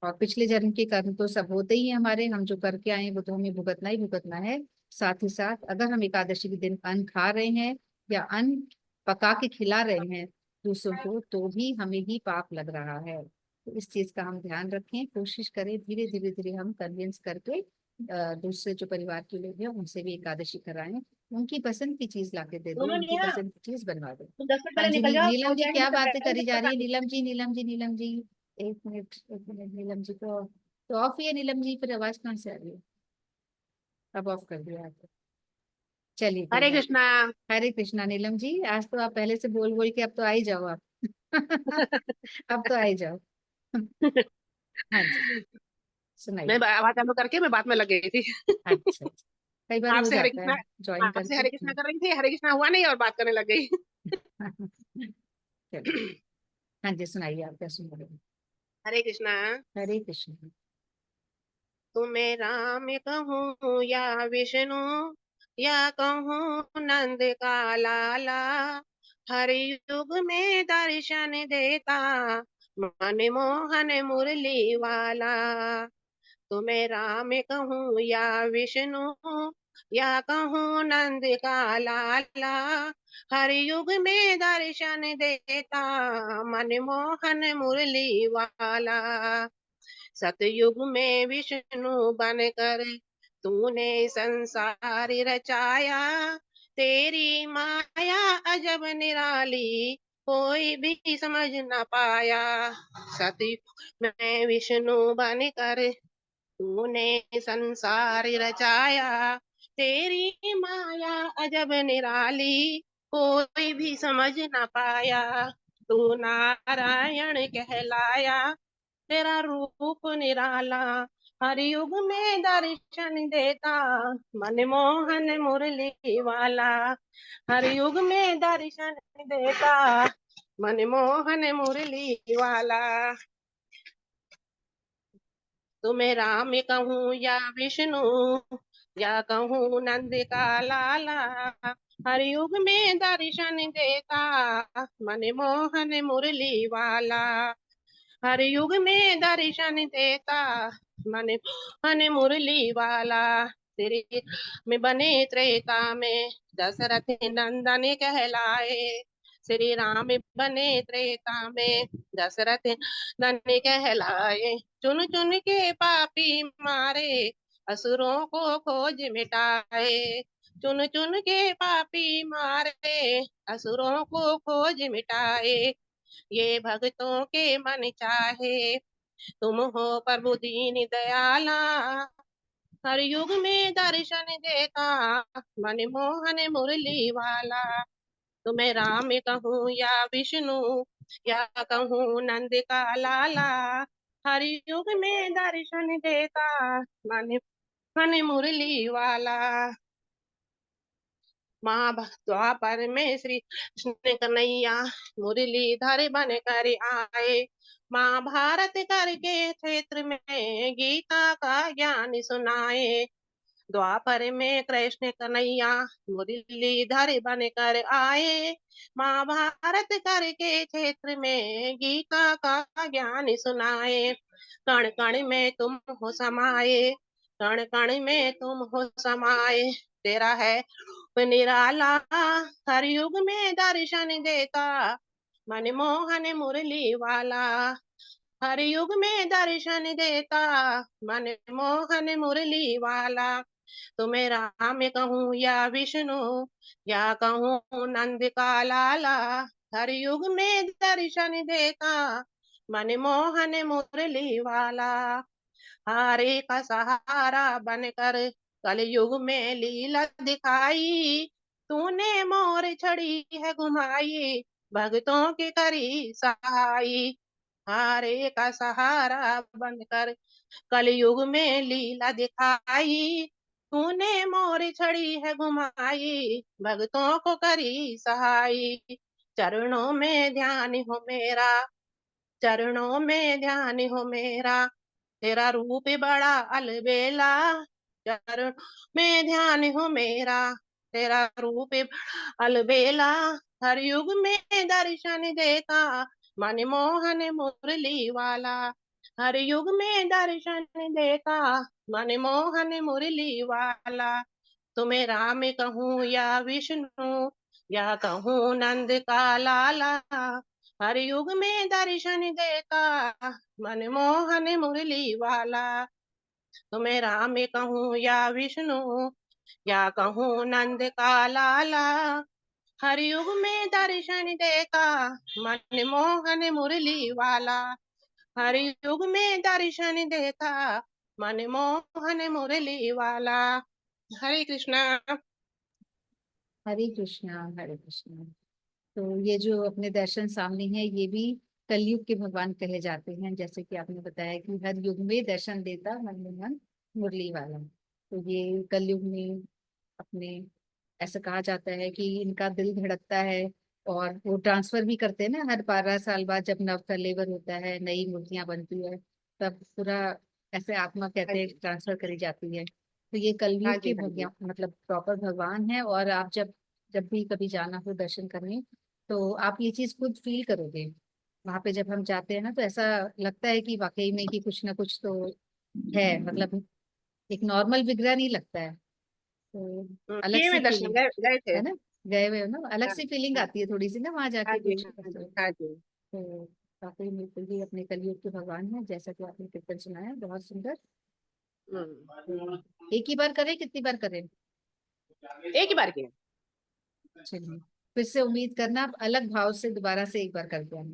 और पिछले जन्म के कर्म तो सब होते ही हैं हमारे, हम जो करके आए हैं वो तो हमें भुगतना ही भुगतना है। साथ ही साथ अगर हम एकादशी के दिन अन्न खा रहे हैं या अन्न पका के खिला रहे हैं दूसरों को, तो भी हमें ही पाप लग रहा है। तो इस चीज का हम ध्यान रखें, कोशिश करें धीरे धीरे धीरे हम कन्विंस करके दूसरे जो परिवार के लोग हैं उनसे भी एकादशी कराएं। उनकी पसंद की चीज लाके दे दो, सुनो उनकी नेहा, पसंद की चीज बनवा दो। तुम 10 मिनट हाँ पहले जी, निकल जाओ, नीलम हो जी जाएंगे क्या बातें सरप्राइज करी जा रही है? बताने। नीलम जी, नीलम जी, नीलम जी, एक मिनट एक मिनट, नीलम जी को तो ऑफ ही है। नीलम जी फिर आवाज कहाँ से आ रही है? अब ऑफ कर दिया आपने। चलिए कोई हरे बात कृष्णा। नहीं। हरे कृष्णा नीलम जी, आज तो आप पहले से बोल बोल के अब तो आ ही जाओ आप। अब तो आ ही जाओ। हाँ जी, सुनाइए। आवाज चालू करके मैं बात में लग गई थी। अच्छा अच्छा, कई बार हो आपसे हरे जाता है कृष्णा, ज्वाइन आपसे करके। हरे कृष्णा कर रही थी, हरे कृष्णा हुआ नहीं और बात करने लग गई। चलिए, हाँ जी सुनाइए, आप क्या सुन रहे हैं? हरे कृष्णा। हरे कृष्ण। तुम्हें राम कहूँ या विष्णु, या कहूँ नंद का लाला, हर युग में दर्शन देता, मन मोहन मुरली वाला। तुम्हें राम कहूँ या विष्णु, या कहूँ नंद का लाला, हर युग में दर्शन देता, मन मोहन मुरली वाला। सतयुग में विष्णु बनकर तूने संसार रचाया, तेरी माया अजब निराली, कोई भी समझ न पाया। सतयुग में विष्णु बनकर तूने संसार रचाया, तेरी माया अजब निराली, कोई भी समझ न पाया। तू नारायण कहलाया, तेरा रूप निराला, हर युग में दर्शन देता, मनमोहन मुरली वाला। हर युग में दर्शन देता, मनमोहन मुरली वाला। तुम्हें राम कहूँ या विष्णु, या कहूँ नंद का लाला, हर युग में दर्शन देता, मनमोहन मुरली वाला। हर युग में दर्शन देता, मन मन मुरली वाला। तेरे में बने त्रेता में दशरथ नंदन कहलाए, श्री राम बने त्रेता में दशरथ नंदन कहलाए। चुन चुन के पापी मारे, असुरों को खोज मिटाए। चुन चुन के पापी मारे, असुरों को खोज मिटाए। ये भक्तों के मन चाहे, तुम हो प्रभु दीन दयाला, हर युग में दर्शन देता, मनमोहन मुरली वाला। तुम्हें राम कहूँ या विष्णु, या कहूँ नंद का लाला, हर युग में दर्शन देता, मन मन मुरली वाला। द्वापर में श्री कृष्ण कन्हैया मुरलीधर बन कर आए, महाभारत करके क्षेत्र में गीता का ज्ञान सुनाए। द्वापर में कृष्ण कन्हैया मुरलीधर बन कर आए, महाभारत करके क्षेत्र में गीता का ज्ञान सुनाए। कण कण में तुम हो समाये, कण कण में तुम हो समाये, तेरा है निराला, हर युग में दर्शन देता, मनमोहन मुरली वाला। हर युग में दर्शन देता, मनमोहन मुरली वाला। तुम्हें राम कहूँ या विष्णु, या कहूँ नंद का लाला, हर युग में दर्शन देता, मनमोहन मुरली वाला। हारे का सहारा बनकर कलयुग में लीला दिखाई, तूने मोर छड़ी है घुमाई, भक्तों की करी सहाई। हारे का सहारा बनकर कलयुग में लीला दिखाई, तूने मोर छड़ी है घुमाई, भक्तों को करी सहाई। चरणों में ध्यान हो मेरा, चरणों में ध्यान हो मेरा, तेरा रूप बड़ा अलबेला। चरणों में ध्यान हो मेरा, तेरा रूप बड़ा अलबेला। हर युग में दर्शन देता, मनमोहन मुरली वाला। हर युग में दर्शन देता, मनमोहन मुरली वाला। तुम्हें राम कहूँ या विष्णु, या कहूँ नंद का लाला, हर युग में दर्शन देता, मनमोहन मुरली वाला। तुम्हें राम कहूँ या विष्णु, या कहूँ नंद का लाला, हर युग में दर्शन देता, मनमोहन मुरली वाला। हर युग में दर्शन देता, मनमोहन मुरली वाला। हरे कृष्णा। हरे कृष्णा हरे कृष्णा। तो ये जो अपने दर्शन सामने हैं ये भी कलयुग के भगवान कहे जाते हैं, जैसे कि आपने बताया कि हर युग में दर्शन देता मनमोहन मुरली वाला। तो ये कलयुग में अपने ऐसा कहा जाता है कि इनका दिल धड़कता है, और वो ट्रांसफर भी करते हैं ना, हर 12 साल बाद जब नव कलेवर होता है, नई मूर्तियां बनती है, तब पूरा ऐसे आत्मा हाँ कहते हैं जी, ट्रांसफर करी जाती है। तो ये हाँ कलयुग जी, के हाँ जी। भगवान मतलब प्रॉपर भगवान है। और आप जब जब भी कभी जाना हो दर्शन करने, तो आप ये चीज खुद फील करोगे। वहां पे जब हम जाते हैं ना, तो ऐसा लगता है कि वाकई में कि कुछ ना कुछ तो है, मतलब एक नॉर्मल विग्रह नहीं लगता है। तो अलग किए सी में दर्शन फीलिंग गए गए थे। है ना, गए हुए हो ना, अलग हाँ, सी फीलिंग हाँ, आती है थोड़ी सी ना वहां हाँ जाके जी, कुछ हाँ ऐसे। जी, हाँ जी। तो वाकई में तो ये अपने कलयुग के भगवान है, जैसा कि आपने कीर्तन सुनाया बहुत सुंदर। हम्म। तो एक ही बार करें, कितनी बार करें? एक ही बार किए। चलिए, फिर से उम्मीद करना आप अलग भाव से दोबारा से एक बार करते हैं।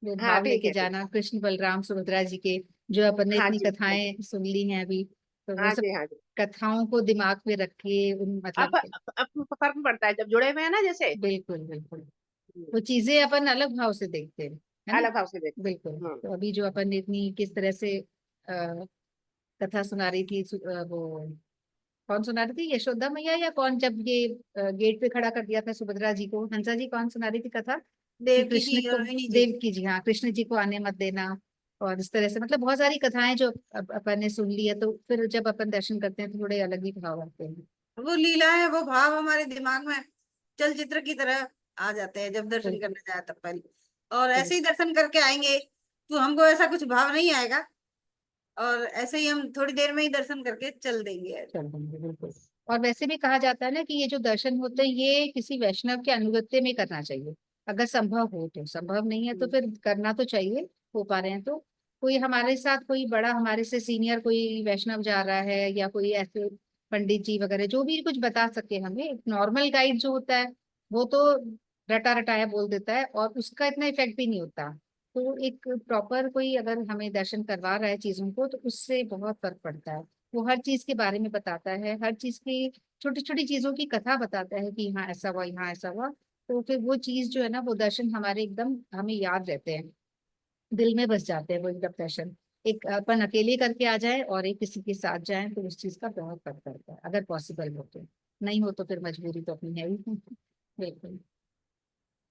वो हाँ भाव ठीक लेके है, ठीक। जाना कृष्ण बलराम सुभद्रा जी के, जो अपन ने हाँ इतनी जी, हाँ जी, कथाएं सुन ली हैं अभी, तो वो हाँ सब जी, हाँ जी। कथाओं को दिमाग में रख के उन अब मतलब अब फर्क पड़ता है जब जुड़े हुए हैं ना, जैसे। बिल्कुल बिल्कुल हम्म, वो चीजें अपन अलग भाव से देखते हैं, है ना। अलग भाव से देखते बिल्कुल। हैं। तो अभी जो अपन ने इतनी किस तरह से कथा सुना रही थी, वो कौन सुना रही थी, यशोदा मैया या कौन, जब ये गेट पे खड़ा कर दिया था सुभद्रा जी को, हंसा जी कौन सुना रही थी कथा कि देवकी कृष्ण जी को, और रोहिणी जी। देवकी जी, हाँ, कृष्ण जी को आने मत देना। और इस तरह से मतलब बहुत सारी कथाएं जो अपन ने सुन ली है, तो फिर जब अपन दर्शन करते हैं तो थोड़े अलग ही भाव आते हैं। वो लीला है, वो भाव हमारे दिमाग में चलचित्र की तरह आ जाते हैं जब दर्शन बिल्कुल करने जाए तब पहले। और ऐसे बिल्कुल। ही दर्शन करके आएंगे तो हमको ऐसा कुछ भाव नहीं आएगा, और ऐसे ही हम थोड़ी देर में ही दर्शन करके चल देंगे। चल देंगे बिल्कुल। और वैसे भी कहा जाता है ना कि ये जो दर्शन होते हैं ये किसी वैष्णव के अनुगत्य में करना चाहिए, अगर संभव हो तो। संभव नहीं है तो हम्म। फिर करना तो चाहिए, हो पा रहे हैं तो। कोई हमारे साथ कोई बड़ा, हमारे से सीनियर कोई वैष्णव जा रहा है, या कोई ऐसे पंडित जी वगैरह जो भी कुछ बता सके हमें, एक नॉर्मल गाइड जो होता है वो तो रटा रटाया बोल देता है और उसका इतना इफेक्ट भी नहीं होता। तो एक प्रॉपर कोई अगर हमें दर्शन करवा रहा है चीजों को, तो उससे बहुत फर्क पड़ता है। वो हर चीज के बारे में बताता है, हर चीज की छोटी छोटी चीजों की कथा बताता है कि यहाँ ऐसा हुआ, यहाँ ऐसा हुआ। तो फिर वो चीज जो है ना, वो दर्शन हमारे एकदम हमें याद रहते हैं, दिल में बस जाते हैं वो एकदम दर्शन। एक अपन अकेले करके आ जाए और एक किसी के साथ जाए, तो उस चीज का बहुत फर्क पड़ता है, अगर पॉसिबल हो तो। नहीं हो तो फिर मजबूरी तो अपनी है ही। बिल्कुल।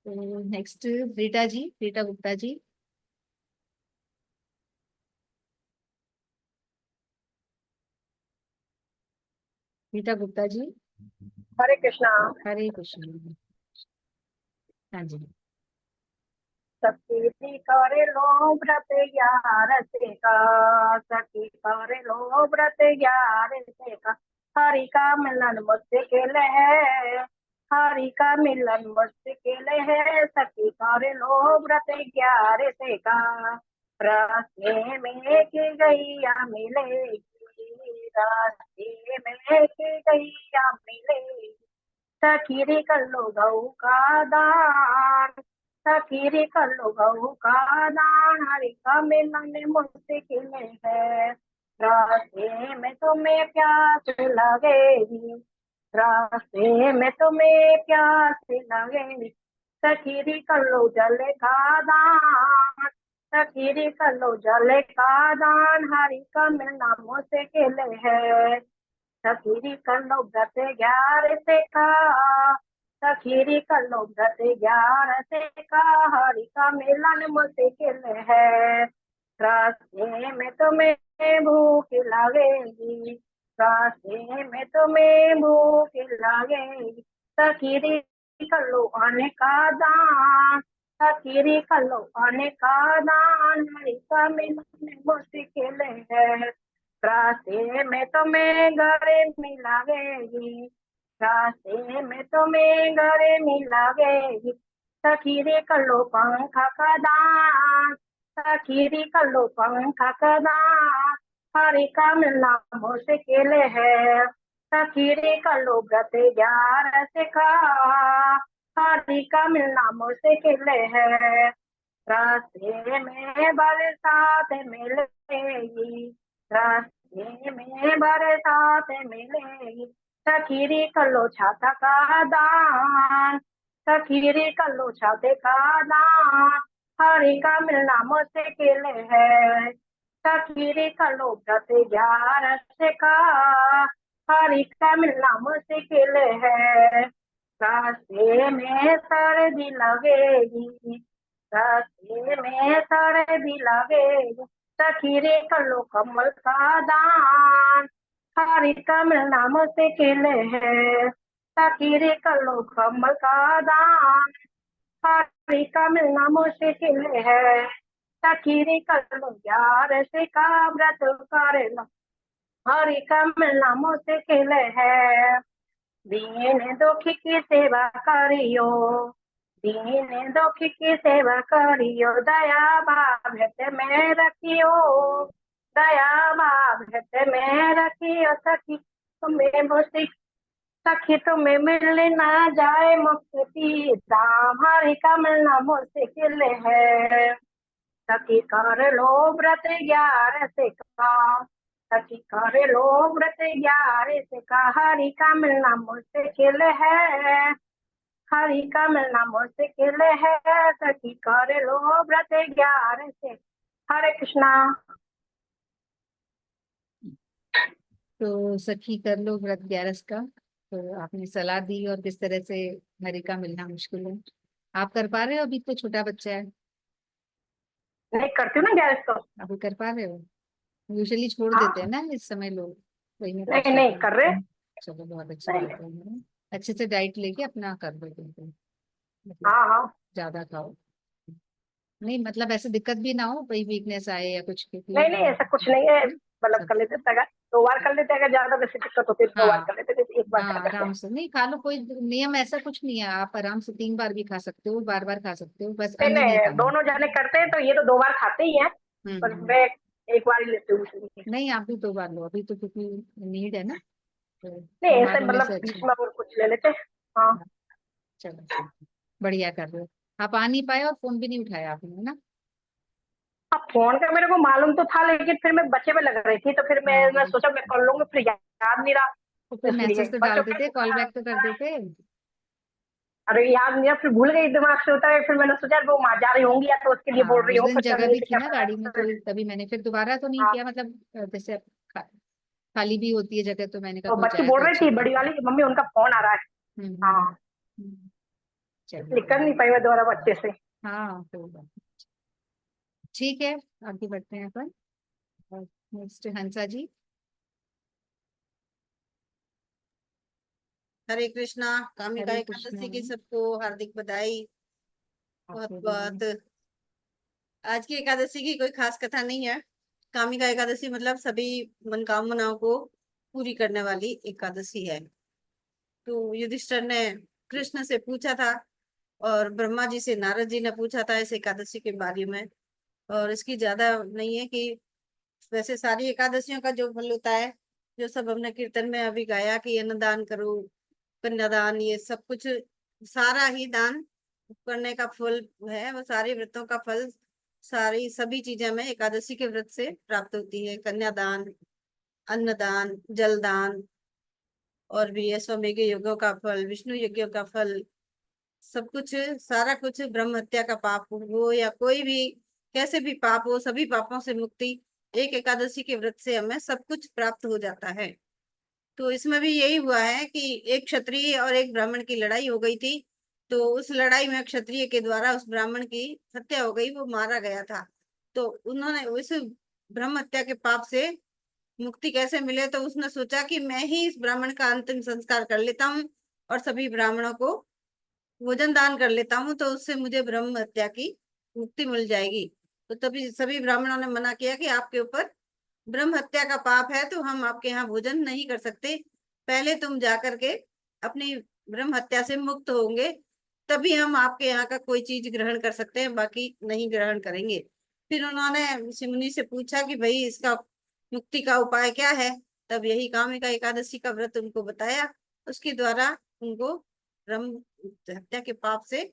तो नेक्स्ट रीटा जी, रीटा गुप्ता जी। रीटा गुप्ता जी। हरे कृष्णा। हरे कृष्ण। हाँ जी। सखी करे लो व्रत यार से का, सखी करे लो व्रत यार से का, हरि का मिलन मुश्किल है, हरि का मिलन मुश्किल है, सखी करे लो व्रत ग्यारह से का, रास्ते में की गैया मिलेगी, रास्ते में की गैया मिलेगी, सखी रे कर लो गऊ का दान, सखीरे कर लो गऊ का दान, हरि का मिलन मुश्किल है, रास्ते में तुम्हें प्यास लगेगी, रास्ते में तुम्हें प्यास लगेगी, सखीरी कर लो जल का दान, सखीरी कर लो जल का दान, हरि का मिलना मुश्किल है, सखीरी कर लो व्रत 11 से का, सखीरी कर लो व्रत 11 से का, हरि का मिलन मुश्किल है, रास्ते में तुम्हें भूख लगेगी, रास्ते में तुम्हें भूख लगेगी, सखीरी कर लो अन्न का दान, सखीरी कर लो अन्न का दान, हरि का मिलन मुश्किल है, रास्ते में तुम्हें गर्मी लगेगी, रास्ते में तुम्हें गर्मी लगेगी, सखीरी कर लो पंखा का दान, सखीरी कर लो पंखा का दान, हरि का मिलना मुश्किल है, सखीरी कर लो व्रत 11 से का, हरि का मिलना मुश्किल है, रास्ते में बरसात मिलेगी, रास्ते में बरसात मिलेगी, सखीरी कर लो छाता का दान, सखीरी कर लो छाते का दान, हरि का मिलना मुश्किल है, सखीरी कर लो व्रत 11 से का, हरि का मिलना मुश्किल है, रास्ते में सर्दी लगेगी, रास्ते में सर्दी लगेगी, सखीरे कर लो कमल का दान, हरि का मिलना मुश्किल है, सखीरे कर लो कमल का दान, हरि का मिलना मुश्किल है, सखीरे कर लो 11 से का व्रत कर लो, हरि का मिलना मुश्किल है, दीन दुखी की सेवा करियो, दीन दुखी की सेवा करियो, दया भाव हृदय में रखियो, दया भाव हृदय में रखियो, सखी तुम्हें मुक्ति, सखी तुम्हें मिल ना जाए मुक्ति धाम, हरि का मिलना मुश्किल है, सखी कर लो व्रत 11 से का, सखी कर लो व्रत 11 से का, हरि का मिलना मुश्किल है, हरि का मिलना मुश्किल है, सखी कर लो व्रत 11 से, हरे कृष्णा। तो सखी कर लो व्रत 11 का, तो आपने सलाह दी और किस तरह से हरि का मिलना मुश्किल है। आप कर पा रहे हो? अभी तो छोटा बच्चा है। नहीं करती हूँ ना गैस तो। अभी कर पा रहे हो? यूजुअली छोड़ हाँ देते हैं ना इस समय लोग, वही मैं पूछ नहीं रही नहीं थी। कर रहे। चलो बहुत अच्छी नहीं बात है। अच्छे से डाइट लेके अपना कर दो तुमको, मतलब हाँ हाँ ज्यादा खाओ। नहीं मतलब ऐसे दिक्कत भी ना हो, कोई वीकनेस आए या कुछ, नहीं नहीं ऐसा कुछ नहीं है, मतलब सब। कर लेते थे, 2 बार कर लेते, अगर ज्यादा वैसे दिक्कत होती है तो 2 बार हाँ कर लेते थे, 1 बार हाँ, कर लेते आराम हैं। से नहीं खा लो, कोई नियम ऐसा कुछ नहीं है, आप आराम से 3 बार भी खा सकते हो, बार बार खा सकते हो, बस नहीं अन्न नहीं नहीं खाना। दोनों जने करते हैं तो ये तो 2 बार खाते ही हैं, पर हम्म। मैं 1 बार ही लेती हूँ इसलिए। नहीं आप भी 2 बार लो अभी तो, क्योंकि नीड है ना, तो नहीं ऐसे बीमार होने मतलब से बीच अच्छा। में और कुछ ले लेते हैं। हाँ चलो ठीक है, बढ़िया कर रहे हो। आप आ नहीं पाए और फोन भी नहीं उठाया आपने, है ना? अब फोन का मेरे को मालूम तो था, लेकिन फिर मैं बच्चे में लग रही थी, तो फिर मैंने हाँ सोचा मैं कर लूंगी, फिर याद नहीं रहा, तो तो फिर इसलिए मैसेज तो डाल बच्चों देते, कॉल बैक तो कर देते। अरे याद नहीं रहा, फिर भूल गई, दिमाग से होता है, फिर मैंने सोचा वो माँ जा रही होंगी या तो उसके लिए बोल हाँ रही उस हूँ, दिन फिर जगह चलने भी से थी क्या ना गाड़ी में, पता। तो तभी मैंने फिर दोबारा तो नहीं हाँ किया, मतलब जैसे खाली भी होती है जगह, तो मैंने कहा तो कोई बच्ची जाए बोल तो रही अच्छी थी बात बड़ी है। वाली कि मम्मी उनका फोन आ रहा है। हाँ हम्म। चलिए इसलिए कर बढ़िया। नहीं पाई मैं दोबारा बच्चे से। हाँ कोई बात नहीं। ठीक है, आगे बढ़ते हैं अपन। नेक्स्ट हंसा जी। हरे कृष्णा। कामिका हरे कृष्णा। एकादशी की सबको हार्दिक बधाई। बहुत आपको भी। बहुत। आज की एकादशी की कोई खास कथा नहीं है। कामिका एकादशी मतलब सभी मनोकामनाओं को पूरी करने वाली एकादशी है। तो युधिष्ठिर ने कृष्ण से पूछा था, और ब्रह्मा जी से नारद जी ने पूछा था इस एकादशी के बारे में। और इसकी ज्यादा नहीं है कि वैसे सारी एकादशियों का जो फल होता है, जो सब हमने कीर्तन में अभी गाया कि अन्नदान करो, कन्यादान, ये सब कुछ सारा ही दान करने का फल है। वो सारे व्रतों का फल, सारी सभी चीजें हमें एकादशी के व्रत से प्राप्त होती है। कन्यादान, अन्नदान, जलदान, और भी अश्वमेघ यज्ञों का फल, विष्णु यज्ञों का फल, सब कुछ, सारा कुछ, ब्रह्म हत्या का पाप हो या कोई भी कैसे भी पाप हो, सभी पापों से मुक्ति एक एकादशी के व्रत से हमें सब कुछ प्राप्त हो जाता है। तो इसमें भी यही हुआ है कि एक क्षत्रिय और एक ब्राह्मण की लड़ाई हो गई थी। तो उस लड़ाई में क्षत्रिय के द्वारा उस ब्राह्मण की हत्या हो गई, वो मारा गया था। तो उन्होंने उस ब्रह्म हत्या के पाप से मुक्ति कैसे मिले, तो उसने सोचा कि मैं ही इस ब्राह्मण का अंतिम संस्कार कर लेता हूँ और सभी ब्राह्मणों को भोजन दान कर लेता हूँ, तो उससे मुझे ब्रह्म हत्या की मुक्ति मिल जाएगी। तो तभी सभी ब्राह्मणों ने मना किया कि आपके ऊपर ब्रह्म हत्या का पाप है, तो हम आपके यहाँ भोजन नहीं कर सकते, पहले तुम जाकर के अपनी ब्रह्म हत्या से मुक्त होंगे, तभी हम आपके यहाँ का कोई चीज ग्रहण कर सकते हैं, बाकी नहीं ग्रहण करेंगे। फिर उन्होंने ऋषि मुनि से पूछा कि भाई इसका मुक्ति का उपाय क्या है। तब यही कामिका एकादशी का व्रत उनको बताया, उसके द्वारा उनको ब्रह्म हत्या के पाप से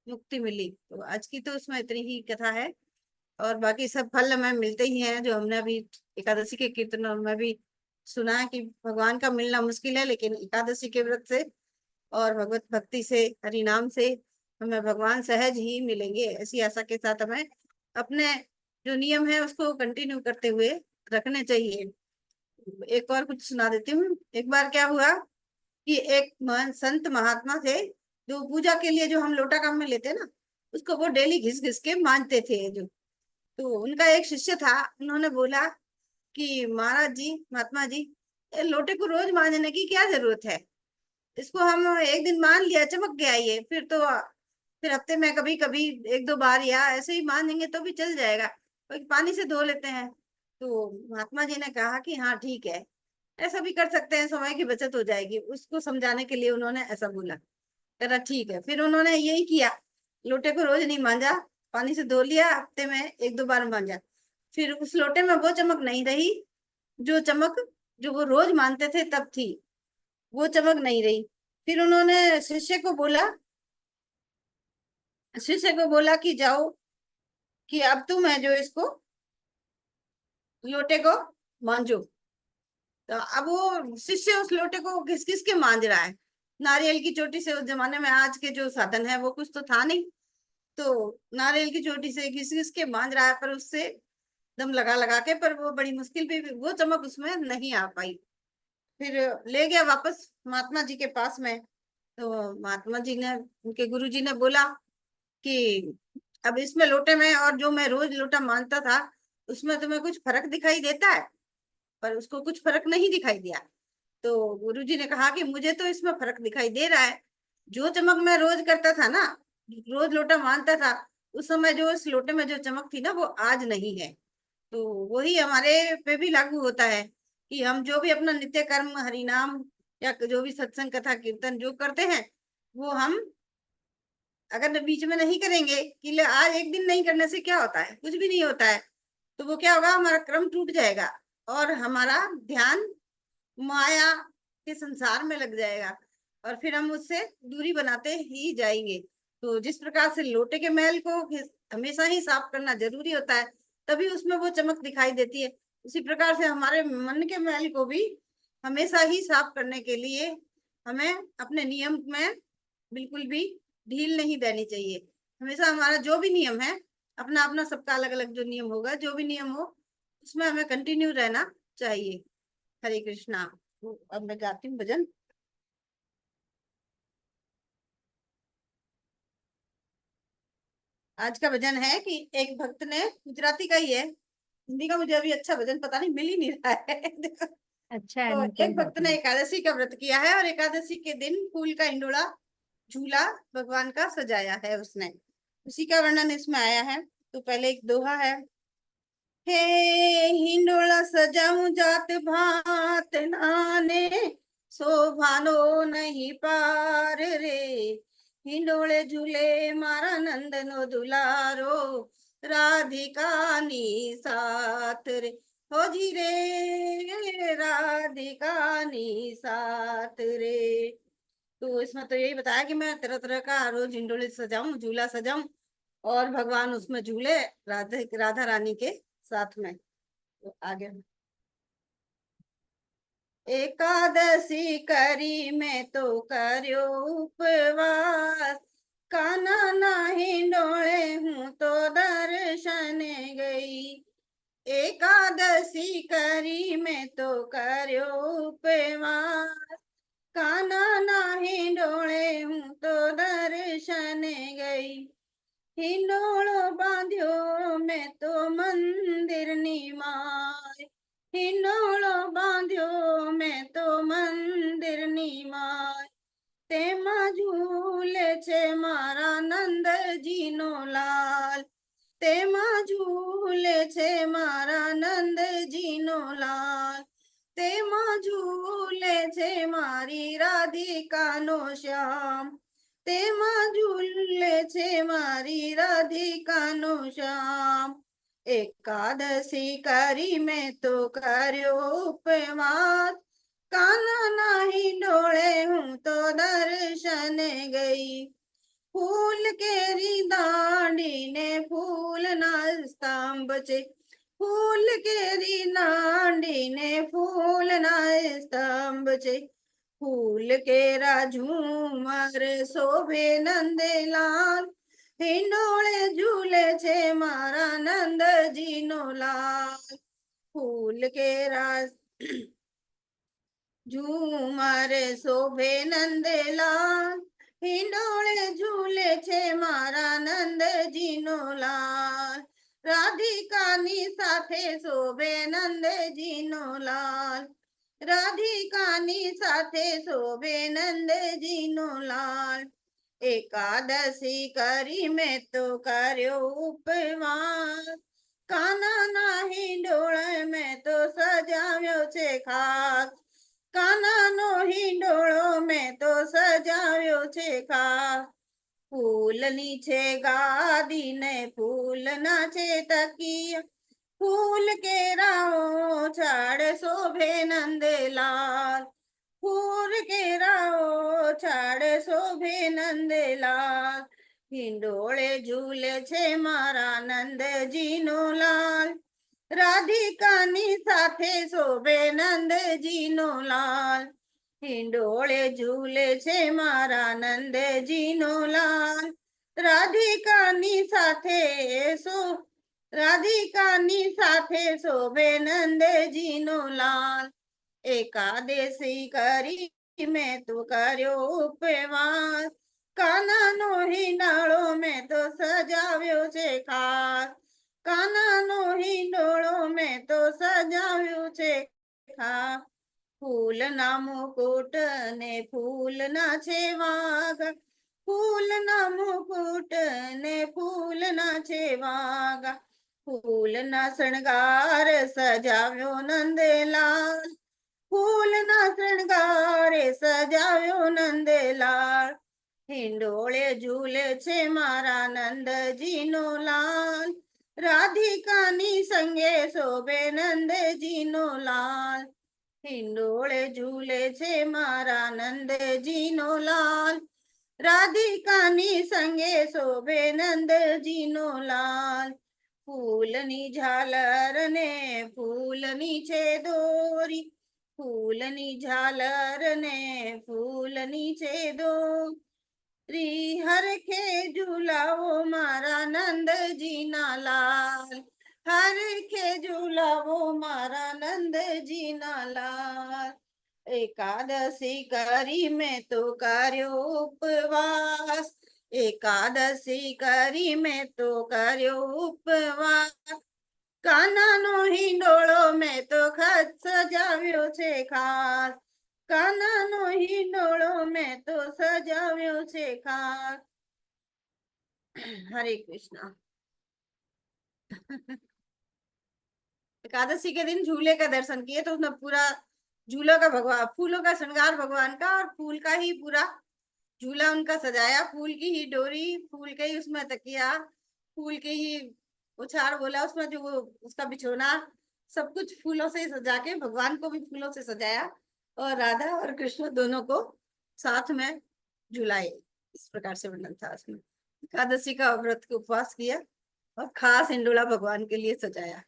मुक्ति मिली। तो आज की तो उसमें इतनी ही कथा है, और बाकी सब फल हमें मिलते ही हैं, जो हमने अभी एकादशी के कीर्तनों में भी सुना है कि भगवान का मिलना मुश्किल है, लेकिन एकादशी के व्रत से और भगवत भक्ति से, हरि नाम से हमें भगवान सहज ही मिलेंगे, ऐसी आशा के साथ हमें अपने जो नियम है उसको कंटिन्यू करते हुए रखने चाहिए। एक और कुछ सुना देती हूँ। एक बार क्या हुआ कि एक संत महात्मा थे, जो पूजा के लिए जो हम लोटा काम में लेते हैं ना, उसको वो डेली घिस घिस के मांजते थे। जो तो उनका एक शिष्य था, उन्होंने बोला कि महाराज जी, महात्मा जी, ये लोटे को रोज मांजने की क्या जरूरत है, इसको हम एक दिन मान लिया, चमक गया ये, फिर हफ्ते में कभी कभी एक दो बार या ऐसे ही मानेंगे तो भी चल जाएगा, तो पानी से धो लेते हैं। तो महात्मा जी ने कहा कि हाँ ठीक है, ऐसा भी कर सकते हैं, समय की बचत हो जाएगी। उसको समझाने के लिए उन्होंने ऐसा बोला। कहा ठीक है, फिर उन्होंने यही किया, लोटे को रोज नहीं मांजा, पानी से धो लिया, हफ्ते में एक दो बार मांजा। फिर उस लोटे में वो चमक नहीं रही, जो चमक जो वो रोज मानते थे तब थी, वो चमक नहीं रही। फिर उन्होंने शिष्य को बोला कि जाओ, कि अब तुम है जो इसको लोटे को मांजो। तो अब वो शिष्य उस लोटे को घिस घिस के मांज रहा है, नारियल की चोटी से। उस जमाने में आज के जो साधन है वो कुछ तो था नहीं, तो नारियल की चोटी से घिस घिस के मांज रहा है, पर उससे दम लगा लगा के, पर वो बड़ी मुश्किल भी वो चमक उसमें नहीं आ पाई। फिर ले गया वापस महात्मा जी के पास में। तो महात्मा जी ने, उनके गुरु जी ने बोला कि अब इसमें लोटे में और जो मैं रोज लोटा मानता था उसमें तुम्हें कुछ फर्क दिखाई देता है? पर उसको कुछ फर्क नहीं दिखाई दिया। तो गुरुजी ने कहा कि मुझे तो इसमें फर्क दिखाई दे रहा है, जो चमक मैं रोज करता था ना, रोज लोटा मानता था, उस समय जो इस लोटे में जो चमक थी ना, वो आज नहीं है। तो वही हमारे पे भी लागू होता है कि हम जो भी अपना नित्य कर्म, हरि नाम या जो भी सत्संग कथा कीर्तन जो करते हैं, वो हम अगर बीच में नहीं करेंगे कि ले आज एक दिन नहीं करने से क्या होता है, कुछ भी नहीं होता है, तो वो क्या होगा, हमारा क्रम टूट जाएगा और हमारा ध्यान माया के संसार में लग जाएगा, और फिर हम उससे दूरी बनाते ही जाएंगे। तो जिस प्रकार से लोटे के मैल को हमेशा ही साफ करना जरूरी होता है, तभी उसमें वो चमक दिखाई देती है, उसी प्रकार से हमारे मन के मैल को भी हमेशा ही साफ करने के लिए हमें अपने नियम में बिल्कुल भी ढील नहीं देनी चाहिए। हमेशा हमारा जो भी नियम है, अपना अपना सबका अलग अलग जो नियम होगा, जो भी नियम हो उसमें हमें कंटिन्यू रहना चाहिए। हरे कृष्णा। तो अब मैं गाती हूँ भजन। आज का भजन है कि एक भक्त ने, गुजराती का ही है, हिंदी का मुझे अभी अच्छा भजन पता नहीं, मिल ही नहीं रहा है अच्छा है तो ना, कोई एक बात भक्त ने नहीं। एकादशी का व्रत किया है, और एकादशी के दिन फूल का हिंडोला झूला भगवान का सजाया है उसने, उसी का वर्णन इसमें आया है। तो पहले एक दोहा है। हे हिंडोला सजाऊं जात भात नाने, शोभानो नहीं पार रे, हिंडोले झूले मारा नंदनो दुलारो, राधिका नी साथ रे, हो जी रे राधिका नी साथ रे। तो इसमें तो यही बताया कि मैं तरह तरह का रोज हिंडोले सजाऊं, झूला सजाऊं, और भगवान उसमें झूले, राधा राधा रानी के साथ में। तो आगे एकादशी करी मैं तो कर्यो उपवास, काना नाही डोळे हूँ तो दर्शन गई। एकादशी करी मैं तो कर्यो उपवास, काना नाही डोळे हूँ तो दर्शन गई। हिंडोळो बांध्यो मैं तो मंदिर नी माय, हिंडोळो बांध्यो मैं तो मंदिर नी माय। तेमा झूले छे मारा नंदजी नो लाल, तेमा झूले छे मारा नंदजी नो लाल, तेमा झूले छे मारी राधिका नो श्याम, तेमा झूले छे मारी राधिका नो श्याम। एकादशी करी मैं तो कर्यो उपवास, काना नाही डोळे हूँ तो दर्शन गई। फूल केरी दांडी ने फूल ना स्तंभ छे, फूल केरी दांडी ने फूल ना स्तंभ छे। फूल केरा झूमर शोभे नंदेलाल, हिंडोळे झूले छे मारा नंदजी नो लाल। फूल केरा झूमर शोभे नंदेलाल, हिंडोळे झूले छे मारा नंदजी नो लाल। राधिकानी साथे शोभे नंदजी नो लाल, राधिकानी साथे शोभे नंदजी नो लाल। एकादशी करी मैं तो कर्यो उपवास, काना नाही डोळे मैं तो सजाव्यो छे खास, काना नो हिंडोळो मैं तो सजाव्यो छे खास। फूलनी छे गादी ने फूलना छे तकिया, फूल केराओ झाड़ शोभे नंदेलाल, फूल केराओ झाड़ शोभे नंदेलाल। हिंडोळे झूले छे मारा नंदजी नो लाल, राधिकानी साथे शोभे नंदजी नो लाल। हिंडोळे झूले छे मारा नंदजी नो लाल, राधिकानी साथे राधिकानी साथे शोभे नंदजी नो लाल। एकादशी करी मैं तो कर्यो उपवास, काना नो हिंडोळो मैं तो सजाव्यो छे खास, काना नो हिंडोळो मैं तो सजाव्यो छे खास। फूल ना मुकुट ने फूल ना छे वागा, फूल ना मुकुट ने फूल ना छे वागा। फूल ना शृंगार सजाव्यो नंदेलाल, फूल ना शृंगार सजाव्यो नंदेलाल। हिंडोळे झूले छे मारा नंदजी नो लाल, राधिकानी संगे शोभे नंदजी नो लाल। हिंडोळे झूले छे मारा नंदजी नो लाल, राधिकानी संगे शोभे नंदजी नो लाल। फूलनी झालर ने फूलनी छे दोरी, फूलनी झालर ने फूलनी छे दोरी। हरखे झूलाओ मारा नंदजी ना लाल, हरखे झूलाओ मारा नंदजी ना लाल। एकादशी करी मैं तो कर्यो उपवास, एकादशी करी मैं तो कर्यो उपवास। काना नो हिंडोळो मैं तो खत सजाव्यो छे खास, काना नो हिंडोळो मैं तो सजाव्यो छे खास। हरे कृष्णा। एकादशी के दिन झूले का दर्शन किए तो उसमें पूरा झूलों का भगवान, फूलों का श्रृंगार भगवान का, और फूल का ही पूरा झूला उनका सजाया, फूल की ही डोरी, फूल के ही उसमें तकिया, फूल के ही उछाड़ बोला उसमें जो वो उसका बिछोना, सब कुछ फूलों से सजा के भगवान को भी फूलों से सजाया, और राधा और कृष्ण दोनों को साथ में झुलाए। इस प्रकार से वर्णन था उसमें। एकादशी का व्रत को उपवास किया और खास हिंडोला भगवान के लिए सजाया।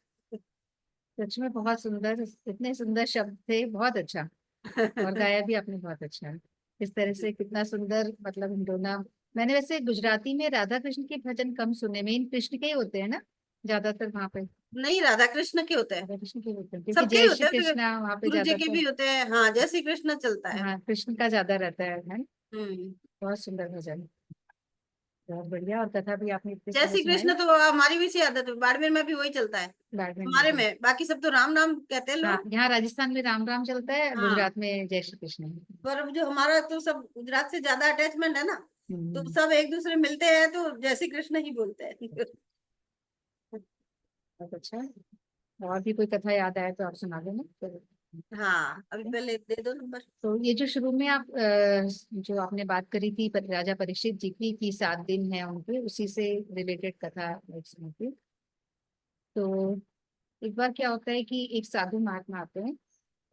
सच में बहुत सुंदर, इतने सुंदर शब्द थे, बहुत अच्छा। और गाया भी आपने बहुत अच्छा है। इस तरह से कितना सुंदर, मतलब हिंडोना। मैंने वैसे गुजराती में राधा कृष्ण के भजन कम सुने, मेन कृष्ण के ही होते हैं ना ज्यादातर वहां पे। नहीं, राधा कृष्ण के होते हैं, राधा कृष्ण के होते हैं क्योंकि सबके ही जय होते श्री हैं, फिर कृष्णा वहां पे गुरु जी के ज्यादातर। भी होते हैं। हाँ, जय श्री कृष्ण चलता है। हाँ, कृष्ण का ज्यादा रहता है। हम्म। बहुत सुंदर भजन। बहुत बढ़िया। और कथा भी आपने इतने जय सारे श्री सुनाए। कृष्ण तो हमारी भी सी आदत है, बाड़मेर में भी वही चलता है। बाड़मेर में हमारे भी। में बाकी सब तो राम राम कहते हैं हाँ, लोग। यहाँ राजस्थान में राम राम चलता है, हाँ, गुजरात में जय श्री कृष्ण। पर अब जो हमारा तो सब गुजरात से ज्यादा अटैचमेंट है ना, तो हम्म। सब एक दूसरे मिलते हैं तो जय श्री कृष्ण ही बोलते हैं। बहुत अच्छा। और भी कोई कथा याद आए तो आप सुना देना हाँ, अभी पहले दे दो नंबर। तो ये जो शुरू में आप जो आपने बात करी थी राजा परीक्षित जी की कि 7 दिन है उनके, उसी से रिलेटेड कथा एक सुनी थी। तो एक बार क्या होता है कि एक साधु महात्मा आते हैं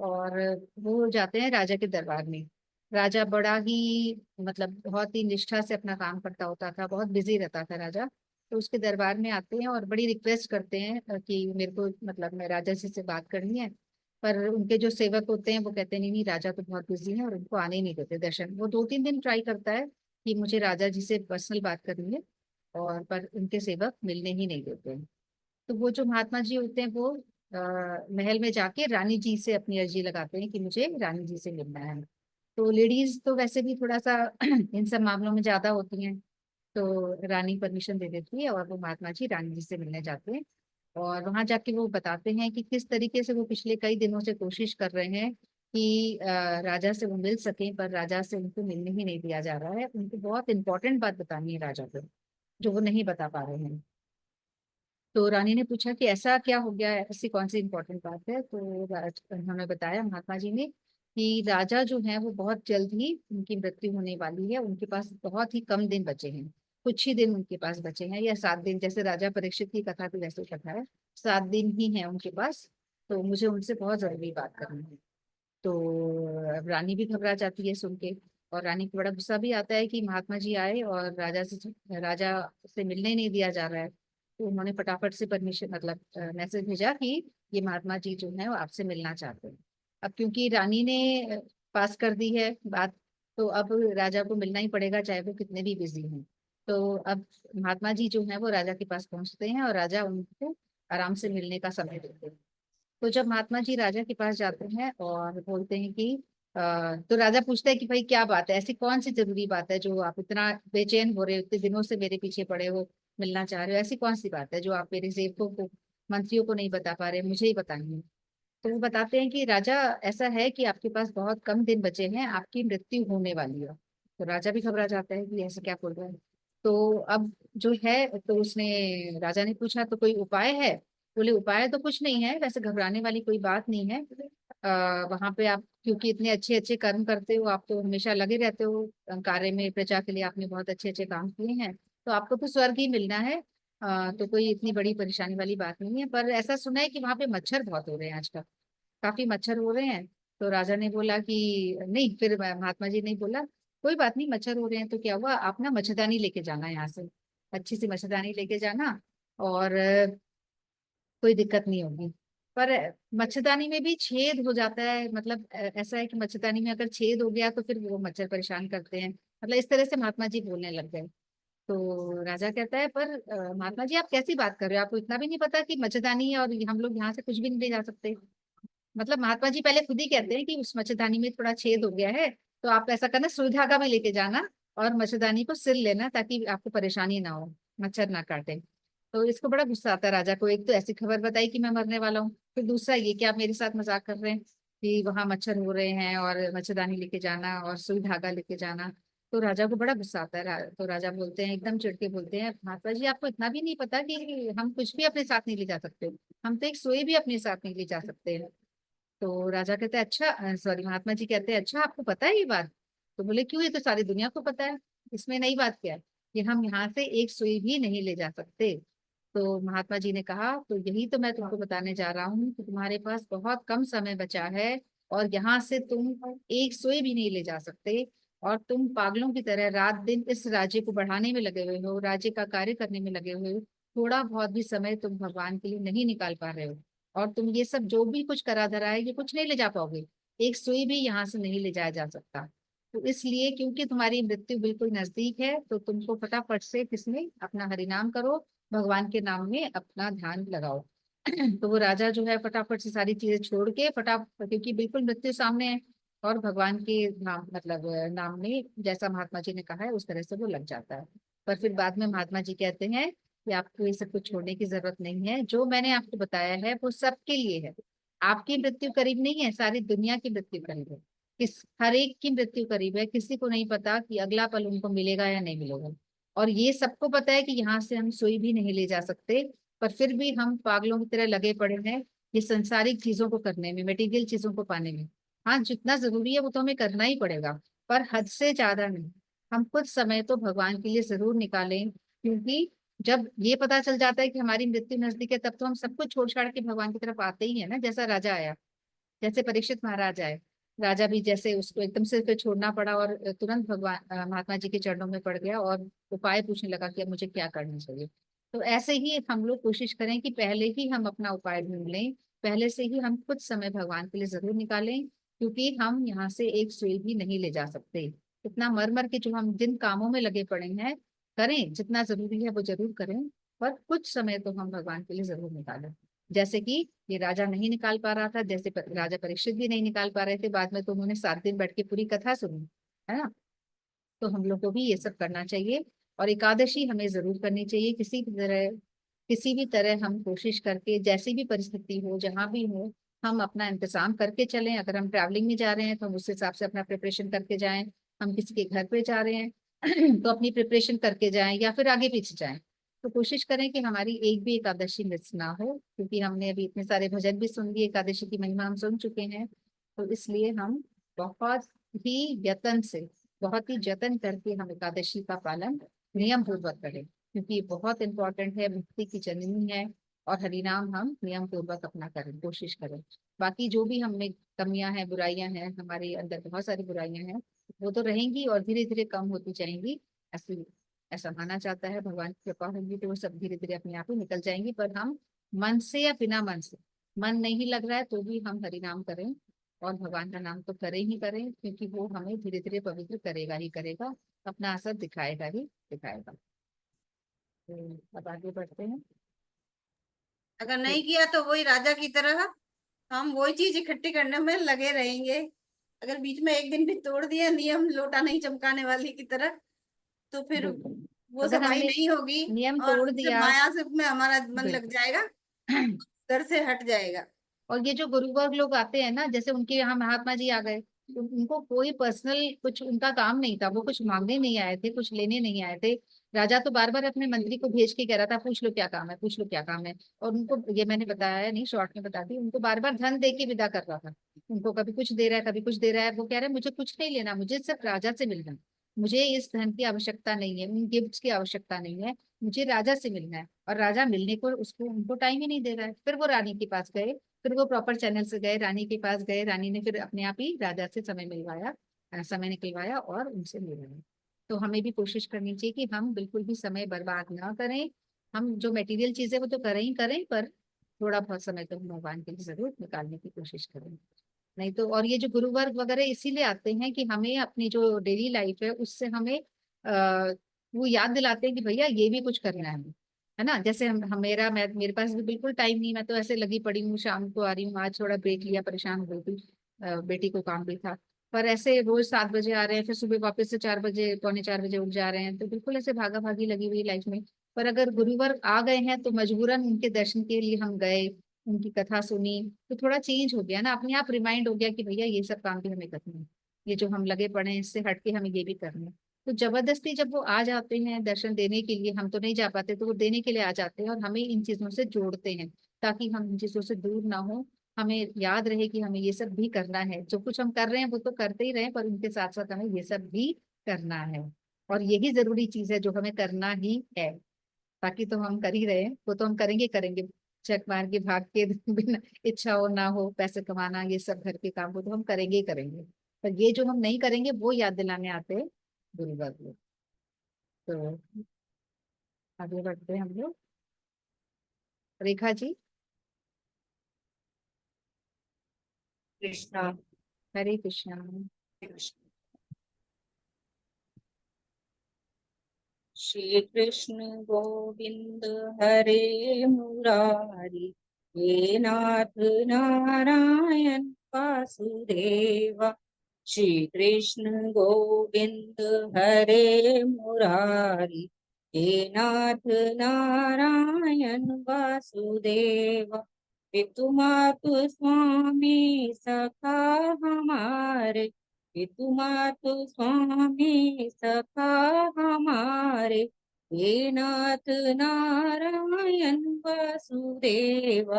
और वो जाते हैं राजा के दरबार में। राजा बड़ा ही, मतलब बहुत ही निष्ठा से अपना काम करता होता था, बहुत बिजी रहता था राजा। तो उसके दरबार में आते हैं और बड़ी रिक्वेस्ट करते हैं कि मेरे को, मतलब मैं राजा जी से बात करनी है। पर उनके जो सेवक होते हैं वो कहते हैं नहीं नहीं, राजा तो बहुत बिजी है, और उनको आने ही नहीं देते दर्शन। वो 2-3 दिन ट्राई करता है कि मुझे राजा जी से पर्सनल बात करनी है, और पर उनके सेवक मिलने ही नहीं देते हैं। तो वो जो महात्मा जी होते हैं वो महल में जाके रानी जी से अपनी अर्जी लगाते हैं कि मुझे रानी जी से मिलना है। तो लेडीज तो वैसे भी थोड़ा सा इन सब मामलों में ज्यादा होती हैं। तो रानी परमिशन दे देती है और वो महात्मा जी रानी जी से मिलने जाते हैं। और वहां जाके वो बताते हैं कि किस तरीके से वो पिछले कई दिनों से कोशिश कर रहे हैं कि राजा से वो मिल सके, पर राजा से उनको मिलने ही नहीं दिया जा रहा है। उनको बहुत इंपॉर्टेंट बात बतानी है राजा को, जो वो नहीं बता पा रहे हैं। तो रानी ने पूछा कि ऐसा क्या हो गया है, ऐसी कौन सी इंपॉर्टेंट बात है। तो उन्होंने बताया महात्मा जी ने कि राजा जो है वो बहुत जल्द ही उनकी मृत्यु होने वाली है, उनके पास बहुत ही कम दिन बचे हैं। कुछ ही दिन उनके पास बचे हैं, या 7 दिन, जैसे राजा परीक्षित की कथा थी वैसे कथा है। 7 दिन ही है उनके पास। तो मुझे उनसे बहुत जरूरी बात करनी है। तो अब रानी भी घबरा जाती है सुन के। और रानी को बड़ा गुस्सा भी आता है कि महात्मा जी आए और राजा से मिलने ही नहीं दिया जा रहा है। तो उन्होंने फटाफट से परमिशन, मतलब मैसेज भेजा कि ये महात्मा जी जो है वो आपसे मिलना चाहते हैं। अब क्योंकि रानी ने पास कर दी है बात, तो अब राजा को मिलना ही पड़ेगा चाहे वो कितने भी बिजी हों। तो अब महात्मा जी जो है वो राजा के पास पहुंचते हैं और राजा उनको आराम से मिलने का समय देते हैं। तो जब महात्मा जी राजा के पास जाते हैं और बोलते हैं कि तो राजा पूछता है कि भाई क्या बात है, ऐसी कौन सी जरूरी बात है जो आप इतना बेचैन हो रहे हो, इतने दिनों से मेरे पीछे पड़े हो, मिलना चाह रहे हो, ऐसी कौन सी बात है जो आप मेरे सेवकों को, मंत्रियों को नहीं बता पा रहे, मुझे ही बतानी है। तो वो बताते हैं कि राजा, ऐसा है कि आपके पास बहुत कम दिन बचे हैं, आपकी मृत्यु होने वाली है। तो राजा भी घबरा जाता है कि ऐसा क्या बोल रहा है। तो अब जो है, तो उसने राजा ने पूछा तो कोई उपाय है। बोले उपाय तो कुछ नहीं है, वैसे घबराने वाली कोई बात नहीं है। वहां पे आप क्योंकि इतने अच्छे अच्छे कर्म करते हो, आप तो हमेशा लगे रहते हो कार्य में, प्रजा के लिए आपने बहुत अच्छे अच्छे काम किए हैं, तो आपको तो स्वर्ग ही मिलना है। तो कोई इतनी बड़ी परेशानी वाली बात नहीं है। पर ऐसा सुना है कि वहां पे मच्छर बहुत हो रहे हैं आजकल, काफी मच्छर हो रहे हैं। तो राजा ने बोला कि नहीं, फिर महात्मा जी ने बोला कोई बात नहीं, मच्छर हो रहे हैं तो क्या हुआ, आप ना मच्छरदानी लेके जाना यहाँ से, अच्छी सी मच्छरदानी लेके जाना, और कोई दिक्कत नहीं होगी। पर मच्छरदानी में भी छेद हो जाता है, मतलब ऐसा है कि मच्छरदानी में अगर छेद हो गया तो फिर वो मच्छर परेशान करते हैं, मतलब इस तरह से महात्मा जी बोलने लग गए। तो राजा कहता है पर महात्मा जी आप कैसी बात कर रहे हो, आपको इतना भी नहीं पता कि मच्छरदानी है और हम लोग यहाँ से कुछ भी नहीं ले जा सकते। मतलब महात्मा जी पहले खुद ही कहते हैं कि उस मच्छरदानी में थोड़ा छेद हो गया है, तो आप ऐसा करना सुई धागा में लेके जाना और मच्छरदानी को सिल लेना ताकि आपको परेशानी ना हो, मच्छर ना काटे। तो इसको बड़ा गुस्सा आता है राजा को, एक तो ऐसी खबर बताई कि मैं मरने वाला हूँ, फिर दूसरा ये कि आप मेरे साथ मजाक कर रहे हैं कि वहां मच्छर हो रहे हैं और मच्छरदानी लेके जाना और सुई धागा लेके जाना। तो राजा को बड़ा गुस्सा आता है। तो राजा बोलते हैं, एकदम चिढ़ के बोलते हैं, महात्मा जी आपको इतना भी नहीं पता कि हम कुछ भी अपने साथ नहीं ले जा सकते, हम तो एक सुई भी अपने साथ नहीं ले जा सकते। तो राजा कहते हैं अच्छा, सॉरी, महात्मा जी कहते हैं अच्छा आपको पता है ये बात। तो बोले क्यों, ये तो सारी दुनिया को पता है, इसमें नई बात क्या है कि हम यहाँ से एक सुई भी नहीं ले जा सकते। तो महात्मा जी ने कहा तो यही तो मैं तुमको बताने जा रहा हूँ कि तुम्हारे पास बहुत कम समय बचा है, और यहाँ से तुम एक सुई भी नहीं ले जा सकते, और तुम पागलों की तरह रात दिन इस राज्य को बढ़ाने में लगे हुए हो, राज्य का कार्य करने में लगे हुए हो, थोड़ा बहुत भी समय तुम भगवान के लिए नहीं निकाल पा रहे हो, और तुम ये सब जो भी कुछ करा धरा है ये कुछ नहीं ले जा पाओगे। एक सुई भी यहाँ से नहीं ले जाया जा सकता। तो इसलिए क्योंकि तुम्हारी मृत्यु बिल्कुल नजदीक है, तो तुमको फटाफट से किसमें अपना हरिनाम करो, भगवान के नाम में अपना ध्यान लगाओ। तो वो राजा जो है फटाफट से सारी चीजें छोड़ के फटाफट, क्योंकि बिल्कुल मृत्यु सामने है, और भगवान के नाम मतलब नाम में जैसा महात्मा जी ने कहा है उस तरह से वो लग जाता है। पर फिर बाद में महात्मा जी कहते हैं कि आपको ये सब कुछ छोड़ने की जरूरत नहीं है, जो मैंने आपको बताया है वो सबके लिए है। आपकी मृत्यु करीब नहीं है, सारी दुनिया की मृत्यु करीब है। हर एक की मृत्यु करीब है, किसी को नहीं पता कि अगला पल उनको मिलेगा या नहीं मिलेगा। और ये सबको पता है कि यहाँ से हम सुई भी नहीं ले जा सकते, पर फिर भी हम पागलों की तरह लगे पड़े हैं ये संसारिक चीजों को करने में, मटेरियल चीजों को पाने में। हाँ, जितना जरूरी है वो तो हमें करना ही पड़ेगा, पर हद से ज्यादा नहीं। हम कुछ समय तो भगवान के लिए जरूर निकालें, क्योंकि जब ये पता चल जाता है कि हमारी मृत्यु नजदीक है, तब तो हम सब कुछ छोड़ छाड़ के भगवान की तरफ आते ही है ना। जैसा राजा आया, जैसे परीक्षित महाराज आए, राजा भी जैसे उसको एकदम से फिर छोड़ना पड़ा और तुरंत भगवान महात्मा जी के चरणों में पड़ गया और उपाय पूछने लगा कि अब मुझे क्या करना चाहिए। तो ऐसे ही हम लोग कोशिश करें कि पहले ही हम अपना उपाय ढूंढ लें, पहले से ही हम कुछ समय भगवान के लिए जरूर निकालें, क्योंकि हम यहाँ से एक सुई भी नहीं ले जा सकते। इतना मर मर के जो हम जिन कामों में लगे पड़े हैं, करें जितना जरूरी है वो जरूर करें, पर कुछ समय तो हम भगवान के लिए जरूर निकालें। जैसे कि ये राजा नहीं निकाल पा रहा था, जैसे राजा परीक्षित भी नहीं निकाल पा रहे थे, बाद में तो उन्होंने 7 दिन बैठ के पूरी कथा सुनी, है ना। तो हम लोग को भी ये सब करना चाहिए, और एकादशी हमें जरूर करनी चाहिए। किसी भी तरह हम कोशिश करके, जैसी भी परिस्थिति हो जहां भी हो, हम अपना इंतजाम करके चलें। अगर हम ट्रैवलिंग में जा रहे हैं तो हम उस हिसाब से अपना प्रिपरेशन करके जाएं। हम किसी के घर पे जा रहे हैं तो अपनी प्रिपरेशन करके जाएं, या फिर आगे पीछे जाएं। तो कोशिश करें कि हमारी एक भी एकादशी मिस ना हो, क्योंकि हमने अभी इतने सारे भजन भी सुन लिए, एकादशी की महिमा हम सुन चुके हैं। तो इसलिए हम बहुत ही यत्न से, बहुत ही जतन करके हम एकादशी का पालन नियम पूर्वक करें, क्योंकि ये बहुत इंपॉर्टेंट है, मुक्ति की जननी है। और हरिनाम हम नियम पूर्वक अपना करें, कोशिश करें। बाकी जो भी हमें कमियां हैं, बुराइयां हैं, हमारे अंदर बहुत सारी बुराइयां हैं, वो तो रहेंगी और धीरे धीरे कम होती जाएंगी। ऐसी ऐसा माना जाता है, भगवान की कृपा होगी तो वो सब धीरे धीरे अपने आप ही निकल जाएंगी। पर हम मन से या बिना मन से, मन नहीं लग रहा है तो भी हम हरिनाम करें, और भगवान का नाम तो करें ही करें, क्योंकि वो हमें धीरे धीरे पवित्र करेगा ही करेगा, अपना असर दिखाएगा ही दिखाएगा। तो अब आगे बढ़ते हैं। अगर तो नहीं किया तो वही राजा की तरह हम वही चीज इकट्ठी करने में लगे रहेंगे। अगर बीच में एक दिन भी तोड़ दिया नियम, लोटा नहीं चमकाने वाली की तरह, तो फिर बिल्कुल, वो अगर सफाई हमने नहीं होगी। नियम और तोड़ फिर दिया, माया से में हमारा मन लग बिल्कुल। जाएगा, डर से हट जाएगा। और ये जो गुरुवर्ग लोग आते हैं ना, जैसे उनके यहाँ महात्मा जी आ गए, तो उनको कोई पर्सनल कुछ उनका काम नहीं था, वो कुछ मांगने नहीं आए थे, कुछ लेने नहीं आए थे। राजा तो बार बार अपने मंत्री को भेज के कह रहा था पूछ लो क्या काम है, पूछ लो क्या काम है। और उनको ये मैंने बताया है, नहीं शॉर्ट में बता दी, उनको बार बार धन दे के विदा कर रहा था। उनको कभी कुछ दे रहा है, कभी कुछ दे रहा है। वो कह रहे हैं मुझे कुछ नहीं लेना, मुझे सिर्फ राजा से मिलना है। मुझे इस धन की आवश्यकता नहीं है, उन गिफ्ट्स की आवश्यकता नहीं है, मुझे राजा से मिलना है। और राजा मिलने को उसको उनको टाइम ही नहीं दे रहा है। फिर वो रानी के पास गए, फिर वो प्रॉपर चैनल से गए, रानी के पास गए, रानी ने फिर अपने आप ही राजा से समय मिलवाया, समय निकलवाया और उनसे मिलवाया। तो हमें भी कोशिश करनी चाहिए कि हम बिल्कुल भी समय बर्बाद ना करें। हम जो मटेरियल चीजें वो तो करें ही करें, पर थोड़ा बहुत समय तो हम भगवान के लिए जरूर निकालने की कोशिश करें। नहीं तो, और ये जो गुरु वर्ग वगैरह इसीलिए आते हैं कि हमें अपनी जो डेली लाइफ है उससे हमें वो याद दिलाते हैं कि भैया ये भी कुछ करना है ना। जैसे हम मेरे पास भी बिल्कुल टाइम नहीं, मैं तो ऐसे लगी पड़ी हूँ, शाम को आ रही हूँ, आज थोड़ा ब्रेक लिया, परेशान हो गई थी, बेटी को काम भी था। पर ऐसे रोज 7 बजे आ रहे हैं, फिर सुबह वापस से 4 बजे, पौने 4 बजे उठ जा रहे हैं, तो बिल्कुल ऐसे भागा भागी लगी हुई लाइफ में। पर अगर गुरुवर आ गए हैं तो मजबूरन उनके दर्शन के लिए हम गए, उनकी कथा सुनी, तो थोड़ा चेंज हो गया ना, अपने आप रिमाइंड हो गया कि भैया ये सब काम भी हमें करना है, ये जो हम लगे पड़े हैं इससे हट के हमें ये भी करना है। तो जबरदस्ती जब वो आ जाते हैं दर्शन देने के लिए, हम तो नहीं जा पाते, तो वो देने के लिए आ जाते हैं और हमें इन चीजों से जोड़ते हैं, ताकि हम इन चीजों से दूर ना हो। हमें याद रहे कि हमें ये सब भी करना है, जो कुछ हम कर रहे हैं वो तो करते ही रहे, पर उनके साथ साथ हमें ये सब भी करना है। और यही जरूरी चीज है जो हमें करना ही है। बाकी तो हम कर ही रहे हैं, वो तो हम करेंगे करेंगे, चक मार के भाग के बिना इच्छा हो ना हो पैसे कमाना, ये सब घर के काम को तो हम करेंगे ही करेंगे। पर ये जो हम नहीं करेंगे वो याद दिलाने आते हैं गुरुवर लोग। तो आगे बढ़ते हैं हम लोग। रेखा जी। कृष्णा। हरे कृष्णा। श्री कृष्ण गोविंद हरे मुरारी, हे नाथ नारायण वासुदेव। श्री कृष्ण गोविंद हरे मुरारी, हे नाथ नारायण वासुदेव। पितु मातु स्वामी सखा हमारे, पितु मातु स्वामी सखा हमारे, हे नाथ नारायण वासुदेव,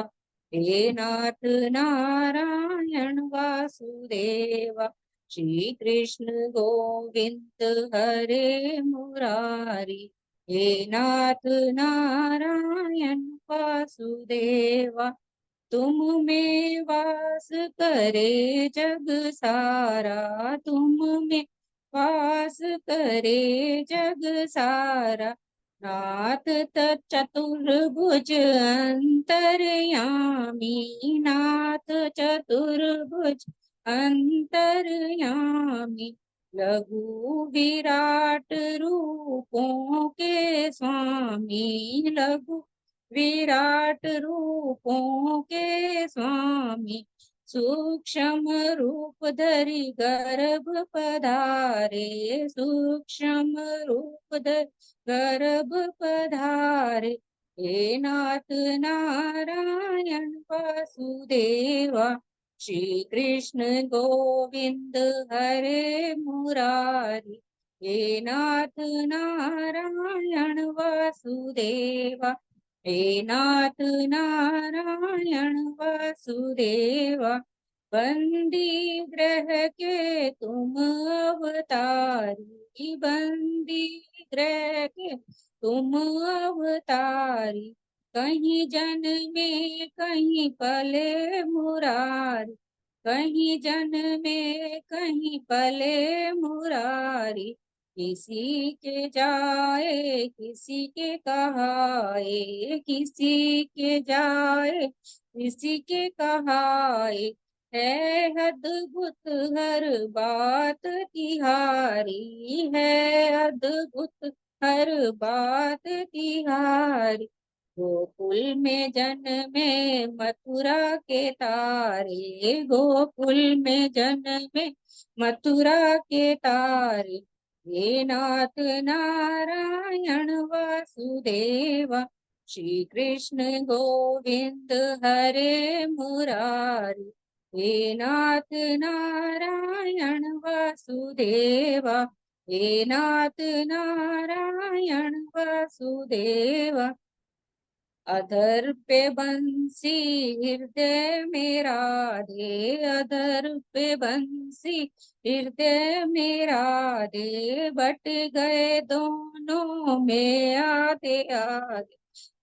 हे नाथ नारायण वासुदेव। श्री कृष्ण गोविंद हरे मुरारी, हे नाथ नारायण वासुदेव। तुम में वास करे जग सारा, तुम में वास करे जग सारा। नाथ चतुर्भुज अंतर्यामी, नाथ चतुर्भुज अंतर्यामी। लघु विराट रूपों के स्वामी, लघु विराट रूपों के स्वामी। सूक्ष्म रूप धरि गर्भ पधारे, सूक्ष्म रूप धरि गर्भ पधारे। हे नाथ नारायण वासुदेवा। श्री कृष्ण गोविंद हरे मुरारी, हे नाथ नारायण वासुदेवा, हे नाथ नारायण वासुदेवा। बंदी ग्रह के तुम अवतारी, बंदी ग्रह के तुम अवतारी। कहीं जन्मे कहीं पले मुरारी, कहीं जन्मे कहीं पले मुरारी। किसी के जाए किसी के कहाए, किसी के जाए किसी के कहाए। है अद्भुत हर बात तिहारी, है अद्भुत हर बात तिहारी। गोकुल में जन्मे मथुरा के तारे, गोकुल में जन्मे मथुरा के तारे। हे नाथ नारायण वासुदेवा। श्री कृष्ण गोविंद हरे मुरारी, हे नाथ नारायण वासुदेवा, हे नाथ नारायण वासुदेवा। अधर पे बंसी हृदय में राधे, अधर पे बंसी हृदय में राधे। बट गए दोनों में आधे आधे,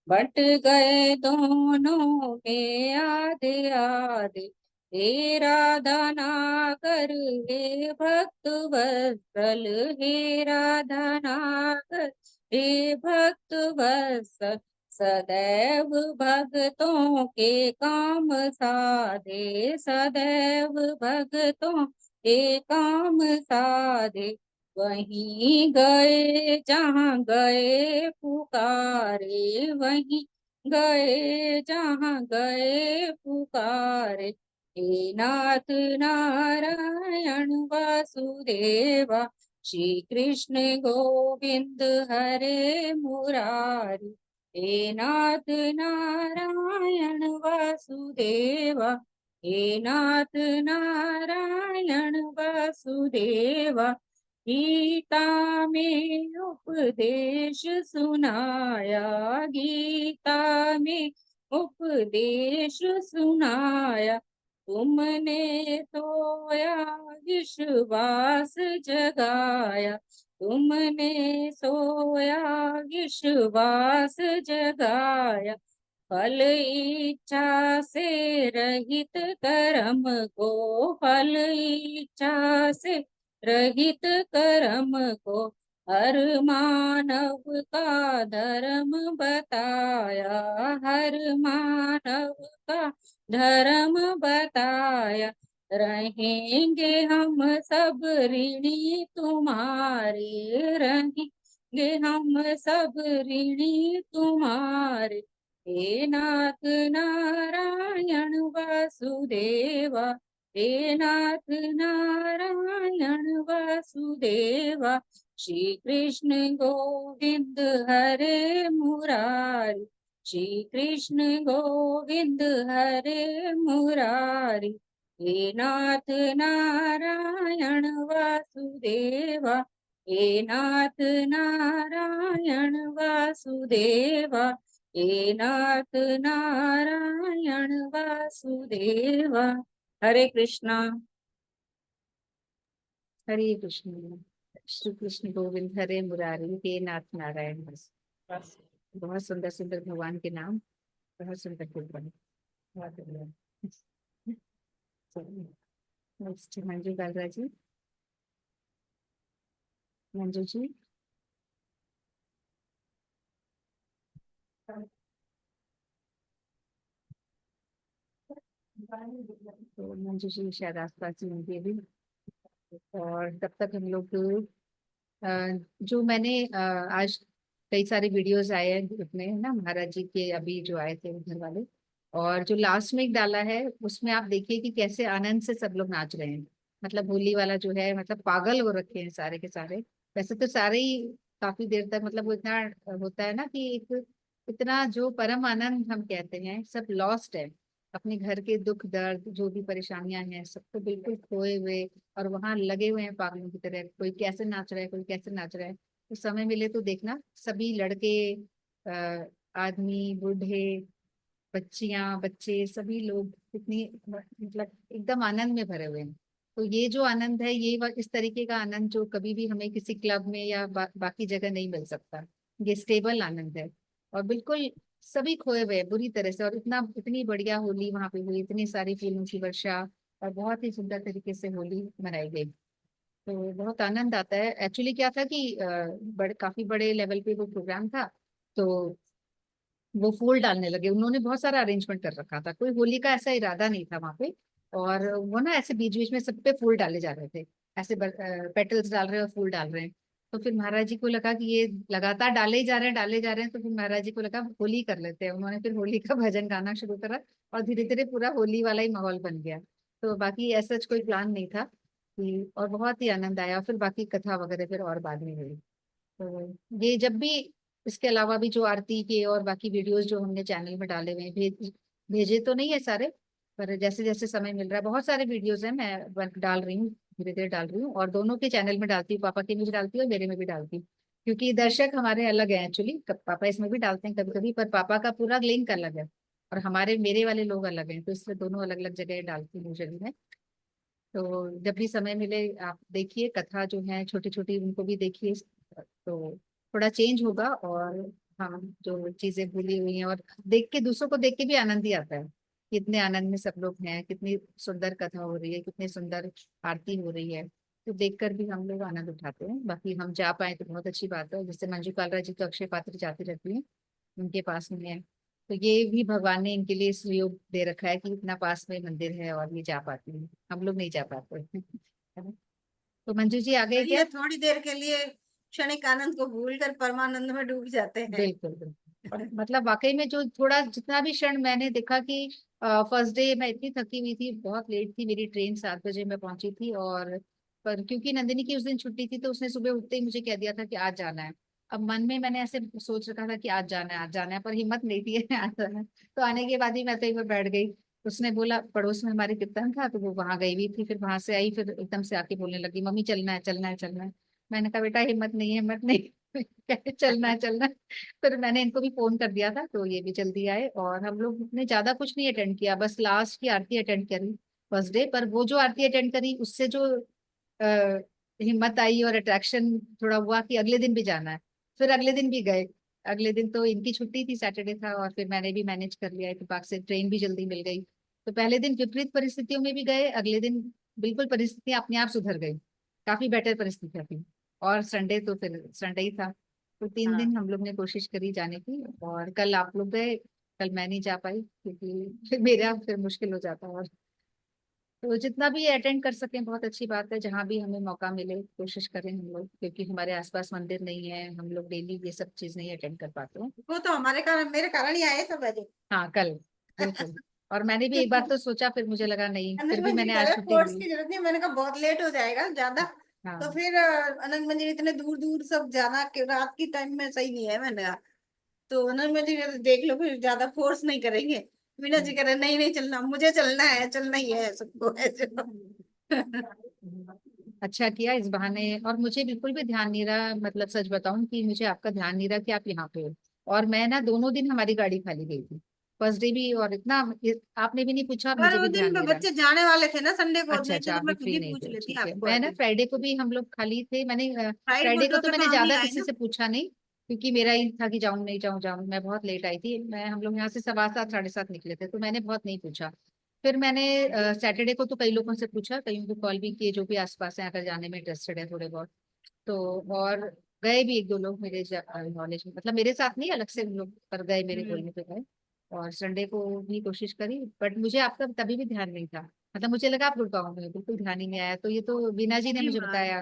बट गए दोनों में आधे आधे। हे राधा ना कर हे भक्त वत्सल, हे राधा ना कर हे भक्त वत्सल। सदैव भक्तों के काम साधे, सदैव भक्तों के काम साधे। वहीं गए जहाँ गए पुकारे, वहीं गए जहाँ गए पुकारे। हे नाथ नारायण वासुदेवा। श्री कृष्ण गोविंद हरे मुरारी, हे नाथ नारायण वासुदेवा, हे नाथ नारायण वासुदेवा। गीता में उपदेश सुनाया, गीता में उपदेश सुनाया। तुमने सोया विश्वास जगाया, तुमने सोया विश्वास जगाया। फल इच्छा से रहित कर्म को, फल इच्छा से रहित कर्म को। हर मानव का धर्म बताया, हर मानव का धर्म बताया। रहेंगे हम सब ऋणी तुम्हारे, रहेंगे हम सब ऋणी तुम्हारे। हे नाथ नारायण वासुदेवा, हे नाथ नारायण वासुदेवा। श्री कृष्ण गोविंद हरे मुरारी, श्री कृष्ण गोविंद हरे मुरारी। हे नाथ नारायण वासुदेवा, हे नाथ नारायण वासुदेवा, हे नाथ नारायण वासुदेवा। हरे कृष्णा। हरे कृष्ण। श्री कृष्ण गोविंद हरे मुरारी, हे नाथ नारायण बस। बहुत सुंदर सुंदर भगवान के नाम, बहुत सुंदर कीर्तन। बहुत बढ़िया। चलिए, नेक्स्ट मंजू कालरा जी। मंजू जी। तो मंजू जी शायद आसपास ही होंगे अभी। और तब तक हम लोग जो मैंने आज कई सारे वीडियोस आए हैं ग्रुप में है ना, महाराज जी के अभी जो आए थे घर वाले, और जो लास्ट में एक डाला है उसमें आप देखिए कि कैसे आनंद से सब लोग नाच रहे हैं। मतलब होली वाला जो है, मतलब पागल हो रखे हैं सारे के सारे। वैसे तो सारे ही काफी देर तक, मतलब वो इतना होता है ना कि एक इतना जो परम आनंद हम कहते हैं सब लॉस्ट है। अपने घर के दुख दर्द जो भी परेशानियां हैं सब तो बिल्कुल खोए हुए, और वहां लगे हुए हैं पागलों की तरह। कोई कैसे नाच रहा है, कोई कैसे नाच रहा है। तो समय मिले तो देखना, सभी लड़के, आदमी, बूढ़े, बच्चियां, बच्चे, सभी लोग कितनी मतलब एकदम आनंद में भरे हुए हैं। तो ये जो आनंद है, ये इस तरीके का आनंद जो कभी भी हमें किसी क्लब में या बाकी जगह नहीं मिल सकता। ये स्टेबल आनंद है। और बिल्कुल सभी खोए हुए हैं बुरी तरह से, और इतनी बढ़िया होली वहां पे हुई, इतनी सारी फूलों की वर्षा, और बहुत ही सुंदर तरीके से होली मनाई गई। तो बहुत आनंद आता है। एक्चुअली क्या था कि काफी बड़े लेवल पे वो प्रोग्राम था। तो वो फूल डालने लगे, उन्होंने बहुत सारा अरेंजमेंट कर रखा था, कोई होली का ऐसा इरादा नहीं था वहां पे। और वो ना ऐसे बीच बीच में सब पे फूल डाले जा रहे थे, ऐसे पेटल्स डाल रहे हैं और फूल डाल रहे हैं। तो फिर महाराज जी को लगा कि ये लगातार डाले ही जा रहे हैं, डाले जा रहे हैं, तो फिर महाराज जी को लगा होली कर लेते हैं। उन्होंने फिर होली का भजन गाना शुरू करा, और धीरे धीरे पूरा होली वाला ही माहौल बन गया। तो बाकी ऐसा कोई प्लान नहीं था कि, और बहुत ही आनंद आया। फिर बाकी कथा वगैरह फिर और बाद में हुई। तो ये जब भी, इसके अलावा भी जो आरती के और बाकी वीडियोस जो हमने चैनल में डाले हुए हैं, भेजे तो नहीं है सारे, पर जैसे जैसे समय मिल रहा है बहुत सारे वीडियोस हैं, मैं डाल रही हूँ, धीरे धीरे डाल रही हूँ। और दोनों के चैनल में डालती हूँ, पापा के में भी डालती हूँ और मेरे में भी डालती हूँ। क्योंकि दर्शक हमारे अलग हैं एक्चुअली, पापा इसमें भी डालते हैं कभी कभी, पर पापा का पूरा लिंक अलग है और हमारे मेरे वाले लोग अलग हैं, तो इसलिए दोनों अलग अलग जगह डालती हूँ जरूर मैं। तो जब भी समय मिले आप देखिए, कथा जो है छोटी छोटी उनको भी देखिए, तो थोड़ा चेंज होगा। और हाँ, जो चीजें भूली हुई हैं, और देख के, दूसरों को देख के भी आनंद ही आता है। कितने आनंद में सब लोग हैं, कितनी सुंदर कथा हो रही है, कितनी सुंदर आरती हो रही है। तो देखकर भी हम लोग आनंद उठाते हैं। बाकी हम जा पाए तो बहुत अच्छी बात है। जैसे मंजू कालरा जी तो अक्षय पात्र जाती रहती हैं, उनके पास में है। तो ये भी भगवान ने इनके लिए सहयोग दे रखा है कि इतना पास में मंदिर है और ये जा पाती है, हम लोग नहीं जा पाते। है ना? तो मंजू जी आ गए सही क्या? है, थोड़ी देर के लिए क्षणिक आनंद को भूलकर परमानंद में डूब जाते हैं। बिल्कुल बिल्कुल। और मतलब वाकई में जो थोड़ा जितना भी क्षण मैंने देखा कि फर्स्ट डे मैं इतनी थकी हुई थी, बहुत लेट थी मेरी ट्रेन, 7 बजे मैं पहुंची थी। और पर क्योंकि नंदिनी की उस दिन छुट्टी थी, तो उसने सुबह उठते ही मुझे कह दिया था कि आज जाना है। अब मन में मैंने ऐसे सोच रखा था कि आज जाना है, आज जाना है, पर हिम्मत नहीं थी आज जाना है। तो आने के बाद ही मैं तो एक बार बैठ गई। उसने बोला, पड़ोस में हमारे कीर्तन था तो वो वहां गई हुई थी, फिर वहां से आई, फिर एकदम से आके बोलने लगी, मम्मी चलना है, चलना है, चलना है। मैंने कहा बेटा हिम्मत नहीं है, हिम्मत नहीं। कहते चलना है, चलना है। फिर मैंने इनको भी फोन कर दिया था, तो ये भी जल्दी आए। और हम लोग ने ज्यादा कुछ नहीं अटेंड किया, बस लास्ट की आरती अटेंड करी फर्स्ट डे। पर वो जो आरती अटेंड करी उससे जो हिम्मत आई और अट्रैक्शन थोड़ा हुआ कि अगले दिन भी जाना है। फिर अगले दिन भी गए। अगले दिन तो इनकी छुट्टी थी, सैटरडे था, और फिर मैंने भी मैनेज कर लिया इत्तेफाक से, ट्रेन भी जल्दी मिल गई। तो पहले दिन विपरीत परिस्थितियों में भी गए, अगले दिन बिल्कुल परिस्थितियां अपने आप सुधर गई, काफी बेटर परिस्थितियां थी। और संडे तो फिर संडे ही था। तो 3 दिन हम लोग ने कोशिश करी जाने की, और कल आप लोग गए, कल मैं नहीं जा पाई क्योंकि फिर मेरा फिर मुश्किल हो जाता। और तो जितना भी अटेंड कर सकें बहुत अच्छी बात है, जहाँ भी हमें मौका मिले कोशिश करें हम लोग, क्योंकि हमारे आसपास मंदिर नहीं है, हम लोग डेली ये सब चीज नहीं अटेंड कर पाते हैं। वो तो हमारे कारण, मेरे कारण ही आए सब वजह। हाँ कल, बिल्कुल। और मैंने भी एक बार तो सोचा, फिर मुझे लगा नहीं, फिर भी अनंत जी मैंने कह आज रहे छुट्टी फोर्स ली। की जरूरत नहीं, मैंने कहा बहुत लेट हो जाएगा ज्यादा। तो हाँ फिर अनंत मंदिर इतने दूर दूर सब जाना के रात की टाइम में सही नहीं है, मैंने कहा। तो अनंत मंदिर कहते, देख लो फिर ज्यादा फोर्स नहीं करेंगे। मीना जी कह रहे नहीं नहीं चलना, मुझे चलना है, चलना ही है सबको है जो। अच्छा किया इस बहाने। और मुझे बिल्कुल भी ध्यान नहीं रहा, मतलब सच बताऊं कि मुझे आपका ध्यान नहीं रहा कि आप यहाँ पे हो। और मैं ना दोनों दिन हमारी गाड़ी खाली गई थी, फर्स्ट डे भी, और इतना आपने भी नहीं पूछा और पर मुझे वो भी ध्यान दिन नहीं रहा। बच्चे जाने वाले थे ना संडे को, अच्छा नहीं अच्छा, तो आप भी मैं खुद फ्री ही नहीं पूछ थे, लेती ठीक है। आपको मैं ना ऐसे। फ्राइडे को भी हम लोग खाली थे, मैंने फ्राइड फ्राइडे को बुलडॉग तो पे तो मैंने हम ही ज्यादा आए किसी ना। से पूछा नहीं, क्योंकि मेरा ही था कि जाऊं नहीं जाऊं जाऊं, मैं बहुत लेट आई थी, मैं हम लोग यहाँ से 7:15 7:30 निकले थे, तो मैंने बहुत नहीं पूछा। फिर मैंने सैटरडे को तो कई लोगों से पूछा, कईयों को कॉल भी किए जो भी आसपास हैं, अगर जाने में इंटरेस्टेड है थोड़े बहुत। तो और गए भी एक दो लोग मेरे नॉलेज में, मतलब मेरे साथ नहीं, अलग से लोग, पर गए, मेरे हम्म। बोलने पे गए। और संडे को भी कोशिश करी, बट मुझे आपका तभी भी ध्यान नहीं था, मतलब मुझे लगा आप गुड़गांव में हो, बिल्कुल ध्यान ही नहीं आया। तो ये तो बीना जी ने जी मुझे हाँ। बताया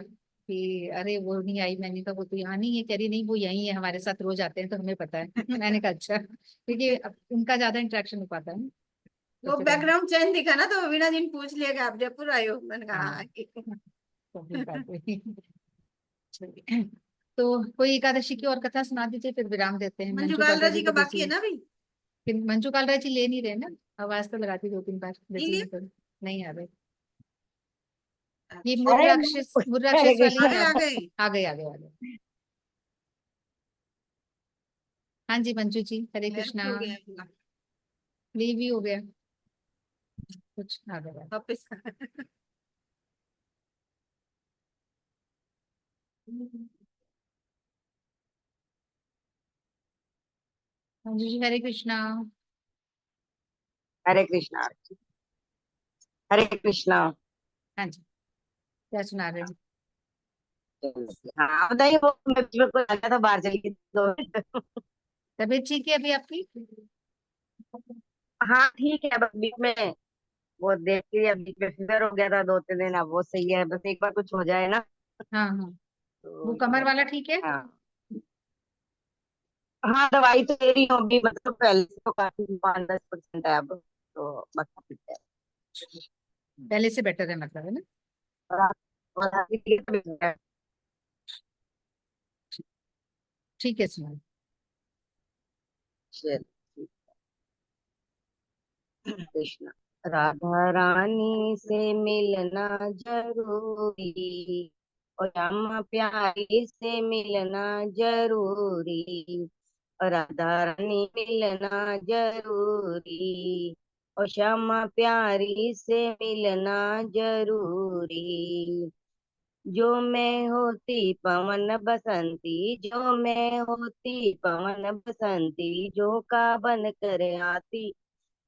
कि अरे वो नहीं आई, मैंने कहा वो तो यहाँ नहीं है, कह रही नहीं वो यहीं है, हमारे साथ रोज आते हैं तो हमें पता है। मैंने कहा अच्छा, क्योंकि अब उनका ज्यादा इंटरेक्शन हो पाता है ना, तो वो फिर हम। बैकग्राउंड चेंज दिखा ना, तो वीणा जी ने पूछ लिया कि आप जयपुर आए हो, मैंने कहा हाँ हाँ। तो फिर बात हुई। चलिए। तो कोई एकादशी की और कथा सुना दीजिए, फिर विराम देते हैं। मंजू मंजू कालरा कालरा जी जी तो का बाकी बिजी है है। ना अभी। फिर मंजू कालरा जी ले नहीं रहे ना, आवाज तो लगाती 2 3 बार, बिजी नहीं है तो नहीं आ रहे। ये अच्छा। मुर हरे राक्षस वाले आ ही कृष्णा। गए आप। आ गए। आ गए आ गए आ गए। हाँ जी मंजू जी, हरे हेल्प कृष्णा। हो गया इनका। लीव भी हो गया कुछ, आ गया। वापिस। मंजू जी हरे कृष्णा। हरे कृष्णा। हरे कृष्णा। हाँ जी, क्या सुना रहे हैं? हाँ बताइए, वो मैं बीच में कोई आ गया था, बाहर चली गई 2 मिनट। तबीयत ठीक है अभी आपकी? हाँ ठीक है, बस बीच में वो देख के बीच में फीवर हो गया था 2 3 दिन, अब वो सही है, बस एक बार कुछ हो जाए ना हाँ हाँ। तो वो ये कमर वाला रहता है। ठीक है? हाँ हाँ, दवाई तो ले रही हूँ अभी, मतलब पहले से तो काफी 5-10% है अब, तो बाकी ठीक है। पहले से बेटर है मतलब, है ना? और आपकी तबीयत है? ठीक है सुना। चलिए, कृष्ण। राधा रानी से मिलना जरूरी, और श्यामा प्यारी से मिलना जरूरी, और राधा रानी मिलना जरूरी, और श्यामा प्यारी से मिलना जरूरी। जो मैं होती पवन बसंती, जो मैं होती पवन बसंती, जो का बन कर आती,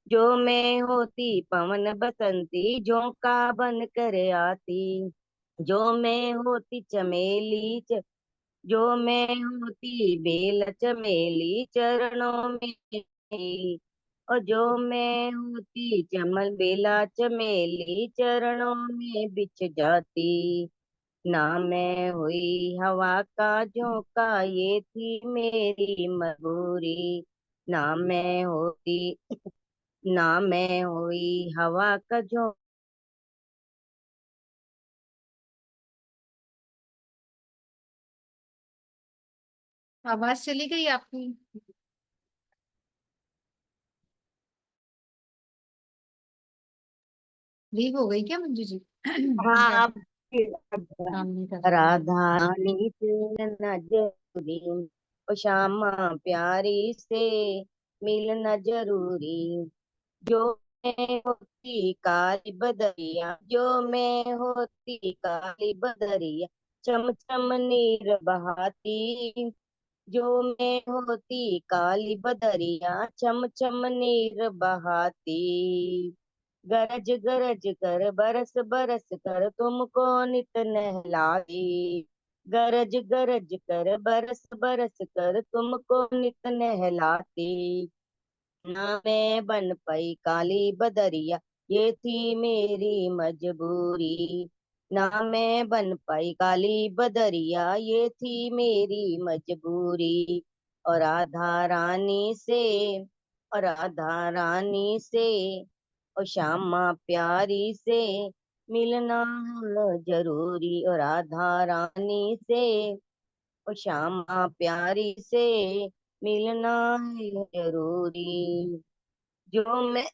जो मैं होती पवन बसंती, झोंका बन कर आती, जो मैं होती चमेली जो मैं होती बेल चमेली चरणों में, और जो मैं होती चमन बेला चमेली चरणों में बिछ जाती। ना मैं हुई हवा का झोंका, ये थी मेरी मजबूरी। ना मैं होती ना मैं हुई हवा का झोंका। आवाज चली गई आपकी? लीव हो गई क्या मंजू जी? हाँ क्या आप काम नहीं कर रहे हैं? राधा रानी से नजरी, ओ श्यामा प्यारी से मिलना जरूरी। जो मैं होती काली बदरिया, जो मैं होती काली बदरिया, चम चम नीर बहाती, जो मैं होती काली बदरिया, चम चम नीर बहाती। गरज गरज कर बरस बरस कर तुमको नित नहलाती, गरज गरज कर बरस बरस कर तुमको नित नहलाती। ना मैं बन पाई काली बदरिया, ये थी मेरी मजबूरी, ना मैं बन पाई काली बदरिया, ये थी मेरी मजबूरी। और राधा रानी से, और राधा रानी से, और श्यामा प्यारी से मिलना है जरूरी। और राधा रानी से, और श्यामा प्यारी से मिलना है जरूरी। जो मैं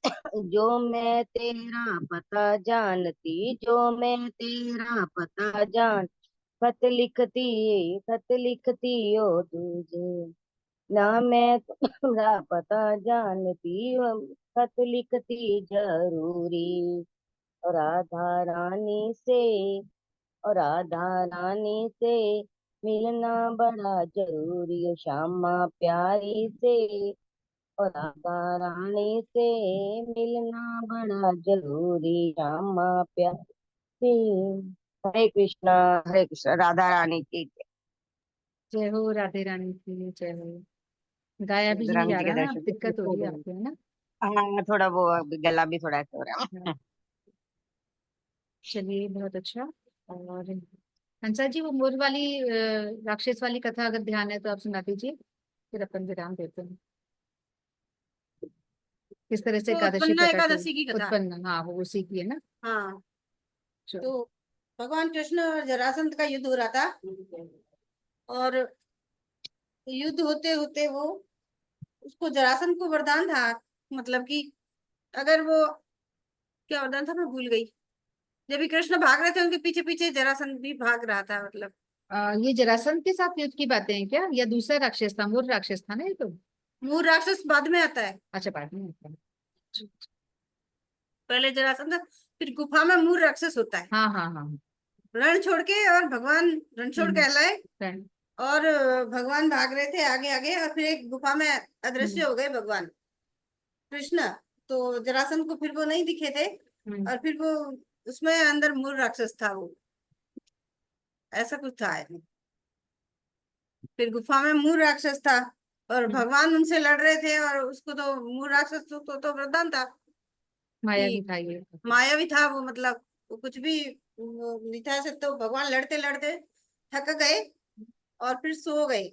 जो मैं तेरा पता जानती, जो मैं तेरा पता जान, खत लिखती ओ तुझे, ना मैं तेरा पता जानती, खत लिखती जरूरी। और राधा रानी से, और राधा रानी से मिलना बड़ा जरूरी। और श्यामा प्यारी से, और राधा रानी से मिलना बड़ा जरूरी। श्यामा प्यारी। हरे कृष्णा, राधा रानी की जय। जय हो राधे रानी की जय हो। गाया भी नहीं राम जा जी के रहा ना, अब दर्शन दिक्कत हो रही है से। आपको, है ना? हाँ थोड़ा वो गला भी थोड़ा ऐसा हो रहा है। हाँ, चलिए बहुत अच्छा। और हंसा जी, वो मोर वाली राक्षस वाली कथा अगर ध्यान है तो आप सुना दीजिए, फिर अपन विराम देते हैं। किस तरह से वो एकादशी उत्पन्ना प्रकट हुई? एकादशी की कथा। उत्पन्न, हाँ वो उसी की है ना। हाँ, चलो। तो भगवान कृष्ण और जरासंध का युद्ध हो रहा था, और युद्ध होते होते वो, उसको जरासंध को वरदान था, मतलब कि अगर वो, क्या वरदान था मैं भूल गई। जब भी कृष्ण भाग रहे थे उनके पीछे पीछे जरासंध भी भाग रहा था, मतलब। ये जरासंध के साथ युद्ध की बातें हैं क्या, या दूसरा राक्षस था? मोर राक्षस था ना ये तो। मूल राक्षस बाद में आता है, अच्छा, बाद में होता है। पहले जरासंध, फिर गुफा में मूल राक्षस होता है। हाँ हाँ हाँ। रण छोड़ के, और भगवान रणछोड़ हम्म। कहलाए, हम्म। और भगवान भाग रहे थे आगे आगे, और फिर एक गुफा में अदृश्य हम्म। हो गए भगवान कृष्ण। तो जरासंध को फिर वो नहीं दिखे थे, हम्म। और फिर वो, उसमें अंदर मूल राक्षस था वो, ऐसा कुछ था। फिर गुफा में मूल राक्षस था, और हम्म। भगवान उनसे लड़ रहे थे, और उसको तो मूल राक्षस तो वरदान था माया भी कि था ये। मायावी था वो, मतलब वो कुछ भी वो नहीं था से, तो भगवान लड़ते लड़ते थक गए और फिर सो गए।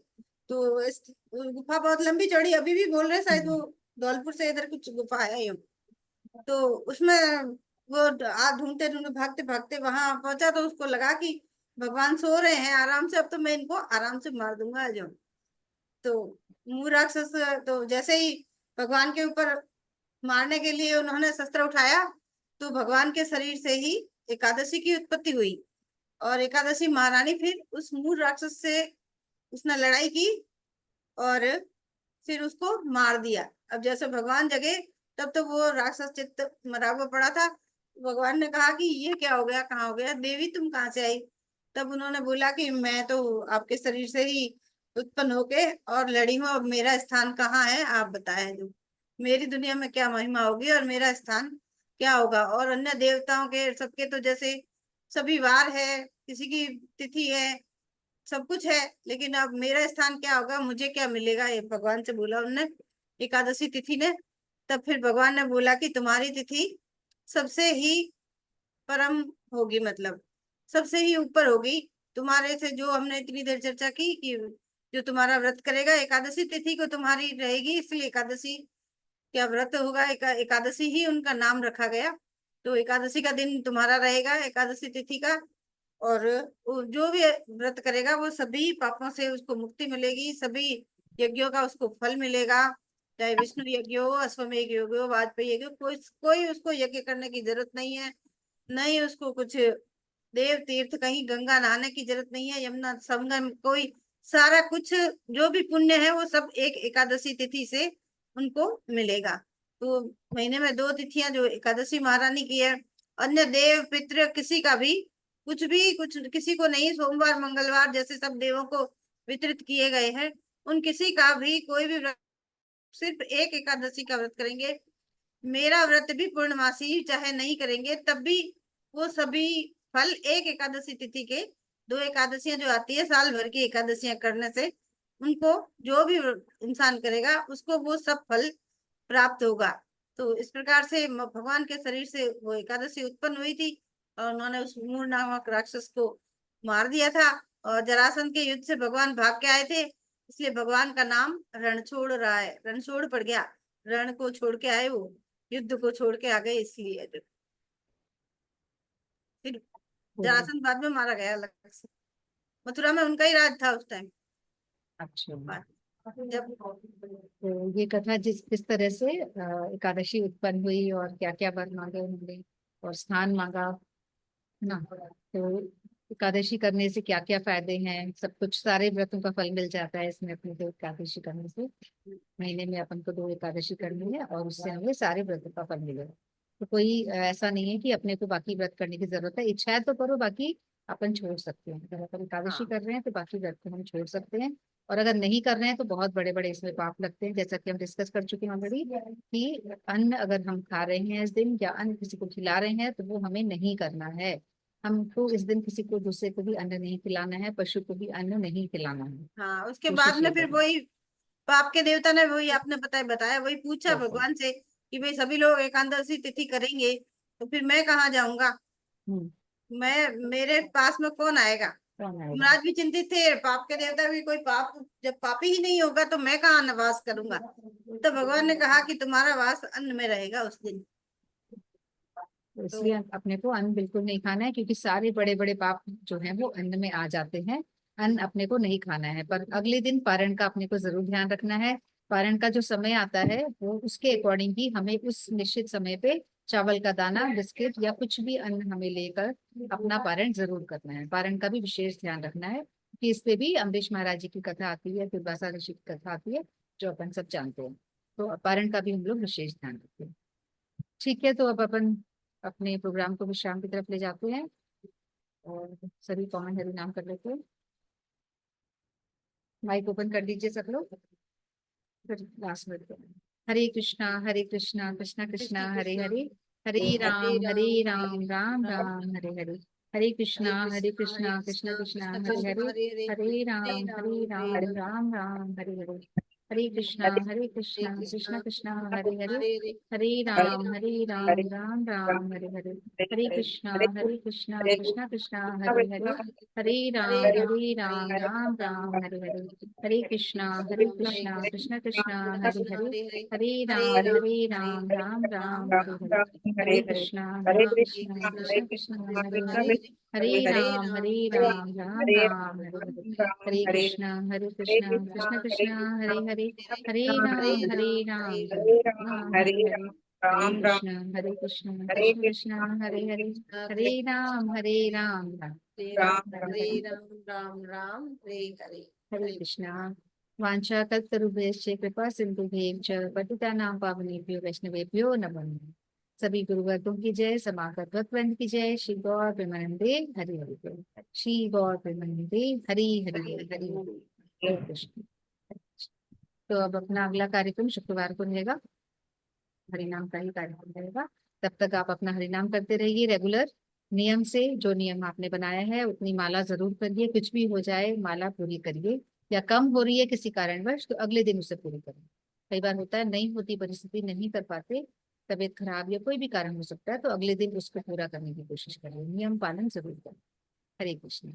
तो इस गुफा बहुत लंबी चौड़ी, अभी भी बोल रहे शायद वो धौलपुर से इधर कुछ गुफा है यूं। तो उसमें वो आ ढूंढते ढूंढते भागते भागते वहां पहुंचा, तो उसको लगा कि भगवान सो रहे हैं आराम से, अब तो मैं इनको आराम से मार दूंगा आज। तो मूल राक्षस, तो जैसे ही भगवान के ऊपर मारने के लिए उन्होंने शस्त्र उठाया, तो भगवान के शरीर से ही एकादशी की उत्पत्ति हुई, और एकादशी महारानी फिर उस मूल राक्षस से उसने लड़ाई की, और फिर उसको मार दिया। अब जैसे भगवान जगे, तब तो वो राक्षस चित्त मरा हुआ पड़ा था। भगवान ने कहा कि ये क्या हो गया, कहाँ हो गया देवी, तुम कहाँ से आई? तब उन्होंने बोला कि मैं तो आपके शरीर से ही उत्पन्न होके और लड़ी हूँ, अब मेरा स्थान कहाँ है आप बताएं, जो मेरी दुनिया में क्या महिमा होगी और मेरा स्थान क्या होगा। और अन्य देवताओं के सबके तो जैसे सभी वार है, किसी की तिथि है, सब कुछ है, लेकिन अब मेरा स्थान क्या होगा, मुझे क्या मिलेगा, ये भगवान से बोला उनने, एकादशी तिथि ने। तब फिर भगवान ने बोला कि तुम्हारी तिथि सबसे ही परम होगी, मतलब सबसे ही ऊपर होगी। तुम्हारे से जो हमने इतनी देर चर्चा की कि जो तुम्हारा व्रत करेगा, एकादशी तिथि को तुम्हारी रहेगी, इसलिए एकादशी क्या व्रत होगा, एकादशी ही उनका नाम रखा गया। तो एकादशी का दिन तुम्हारा रहेगा, एकादशी तिथि का। और वो जो भी व्रत करेगा वो सभी पापों से उसको मुक्ति मिलेगी, सभी यज्ञों का उसको फल मिलेगा। चाहे विष्णु यज्ञ हो, अश्वमेध यज्ञ हो, वाजपेयी यज्ञ हो, कोई कोई उसको यज्ञ करने की जरूरत नहीं है। नहीं उसको कुछ देव तीर्थ, कहीं गंगा नहाने की जरूरत नहीं है, यमुना संगम, कोई सारा कुछ जो भी पुण्य है वो सब एक एकादशी तिथि से उनको मिलेगा। तो महीने में 2 तिथियां जो एकादशी महारानी की है, अन्य देव पितृ किसी का भी कुछ भी, कुछ किसी को नहीं, सोमवार मंगलवार जैसे सब देवों को वितरित किए गए हैं, उन किसी का भी कोई भी व्रत, सिर्फ एक एकादशी का व्रत करेंगे। मेरा व्रत भी पूर्णमासी चाहे नहीं करेंगे तब भी वो सभी फल एक एकादशी तिथि के, 2 एकादशियां जो आती है साल भर की एकादशियां करने से, उनको जो भी इंसान करेगा उसको वो सब फल प्राप्त होगा। तो इस प्रकार से भगवान के शरीर से वो एकादशी उत्पन्न हुई थी और उन्होंने उस मूर नामक राक्षस को मार दिया था। और जरासंध के युद्ध से भगवान भाग के आए थे, इसलिए भगवान का नाम रणछोड़ रहा है। रणछोड़ पड़ गया, रण को छोड़ के आए वो, युद्ध को छोड़ के आ गए इसलिए। फिर जरासंध बाद में मारा गया अलग से। मथुरा में उनका ही राज था उस टाइम। अच्छा, जब तो ये कथा किस तरह से एकादशी उत्पन्न हुई और क्या क्या वर मांगे उन्होंने और स्थान मांगा, है ना। तो एकादशी करने से क्या क्या फायदे हैं, सब कुछ, सारे व्रतों का फल मिल जाता है इसमें अपने को। एकादशी करने से महीने में अपन को 2 एकादशी करनी है और उससे हमें सारे व्रतों का फल मिलेगा। तो कोई ऐसा नहीं है कि अपने को बाकी व्रत करने की जरूरत है, इच्छा है तो करो, बाकी अपन छोड़ सकते हैं। अगर अपन एकादशी हाँ कर रहे हैं तो बाकी व्रत को हम छोड़ सकते हैं। और अगर नहीं कर रहे हैं तो बहुत बड़े बड़े इसमें पाप लगते हैं, जैसा कि हम डिस्कस कर चुके हैं ऑलरेडी, कि अन्न अगर हम खा रहे हैं इस दिन या अन्न किसी को खिला रहे हैं तो वो हमें नहीं करना है। हमको इस दिन किसी को, दूसरे को भी अन्न नहीं खिलाना है, पशु को भी अन्न नहीं खिलाना है। हाँ। उसके बाद कोशिश में ये फिर करना। वही पाप के देवता ने वही आपने बताया वही पूछा बिल्कुल। भगवान से कि भाई सभी लोग एकादशी तिथि करेंगे तो फिर मैं कहाँ जाऊंगा, हम्म। मैं मेरे पास में कौन आएगा। कौन आएगा। यमराज भी चिंतित थे, पाप के देवता भी, कोई पाप जब पापी ही नहीं होगा तो मैं कहाँ निवास करूंगा। तो भगवान ने कहा कि तुम्हारा वास अन्न में रहेगा उस दिन। तो तो इसलिए अपने को अन्न बिल्कुल नहीं खाना है, क्योंकि सारे बड़े बड़े पाप जो हैं वो अन्न में आ जाते हैं। अन्न अपने को नहीं खाना है, पर अगले दिन पारण का अपने को जरूर ध्यान रखना है। पारण का जो समय आता है वो उसके अकॉर्डिंग ही हमें उस निश्चित समय पे चावल का दाना, बिस्किट या कुछ भी अन्न हमें लेकर अपना पारण जरूर करना है। पारण का भी विशेष ध्यान रखना है, कि इस पे भी अम्बरीश महाराज जी की कथा आती है, दुर्वासा ऋषि की कथा आती है, जो अपन सब जानते हैं। तो पारण का भी हम लोग विशेष ध्यान रखते हैं। ठीक है, तो अब अपन अपने प्रोग्राम को विश्राम की तरफ ले जाते हैं और सभी कॉमन हरि नाम कर लेते हैं। माइक ओपन कर दीजिए सब लोग, फिर लास्ट में करते हैं। हरे कृष्णा कृष्णा कृष्णा कृष्ण हरे कृष्ण हरे, हरे हरे राम राम राम राम हरे हरे। हरे कृष्णा कृष्णा कृष्णा कृष्णा कृष्ण हरे कृष्ण हरे, हरे हरे, हरे हरे राम हरे राम राम, राम राम हरे हरे। हरे कृष्णा हरे कृष्णा कृष्ण कृष्णा कृष्ण हरे कृष्ण हरे, हरे हरे, हरे राम राम राम हरे हरे। हरे कृष्णा कृष्णा कृष्णा हरे हरे, हरे हरे हरे राम राम, राम राम हरे हरे। हरे कृष्णा हरे कृष्णा कृष्ण कृष्णा हरे कृष्ण हरे, हरे हरे, हरे हरे राम राम राम राम हरे राम हरे। राम हरे हरे हरे, कृष्णा हरे कृष्णा कृष्ण कृष्णा कृष्ण हरे कृष्ण हरे, हरे हरे, हरे राम राम राम हरे हरे। हरे कृष्णा कृष्णा कृष्णा हरे हरे, हरे राम राम हरे हरे। हरे कृष्णा कृष्णा कृष्णा हरे हरे, हरे राम राम हरे हरे हरे। राम राम राम हरे हरे, हरे हरे कृष्णा। वाञ्छा कल्पतरुभ्यश्च कृपा सिन्धुभ्येव च पतितानां पावनेभ्यो वैष्णवेभ्यो नमो नमः। सभी गुरुवर्गों की जय, समागत भक्तवृंद की जय। श्री गौर प्रेमानंदे हरि हरि बोल। श्री गौर प्रेमानंदे हरि हरि बोल। हरि हरि। हरे कृष्ण। तो अब अपना अगला कार्यक्रम शुक्रवार को रहेगा, हरिनाम का ही कार्यक्रम रहेगा। तब तक आप अपना हरिनाम करते रहिए रेगुलर नियम से। जो नियम आपने बनाया है उतनी माला जरूर करिए, कुछ भी हो जाए माला पूरी करिए। या कम हो रही है किसी कारणवश तो अगले दिन उसे पूरी करें। कई बार होता है नहीं होती परिस्थिति, नहीं कर पाते, तबीयत खराब या कोई भी कारण हो सकता है, तो अगले दिन उसको पूरा करने की कोशिश करिए, नियम पालन जरूर करें। हरे कृष्ण।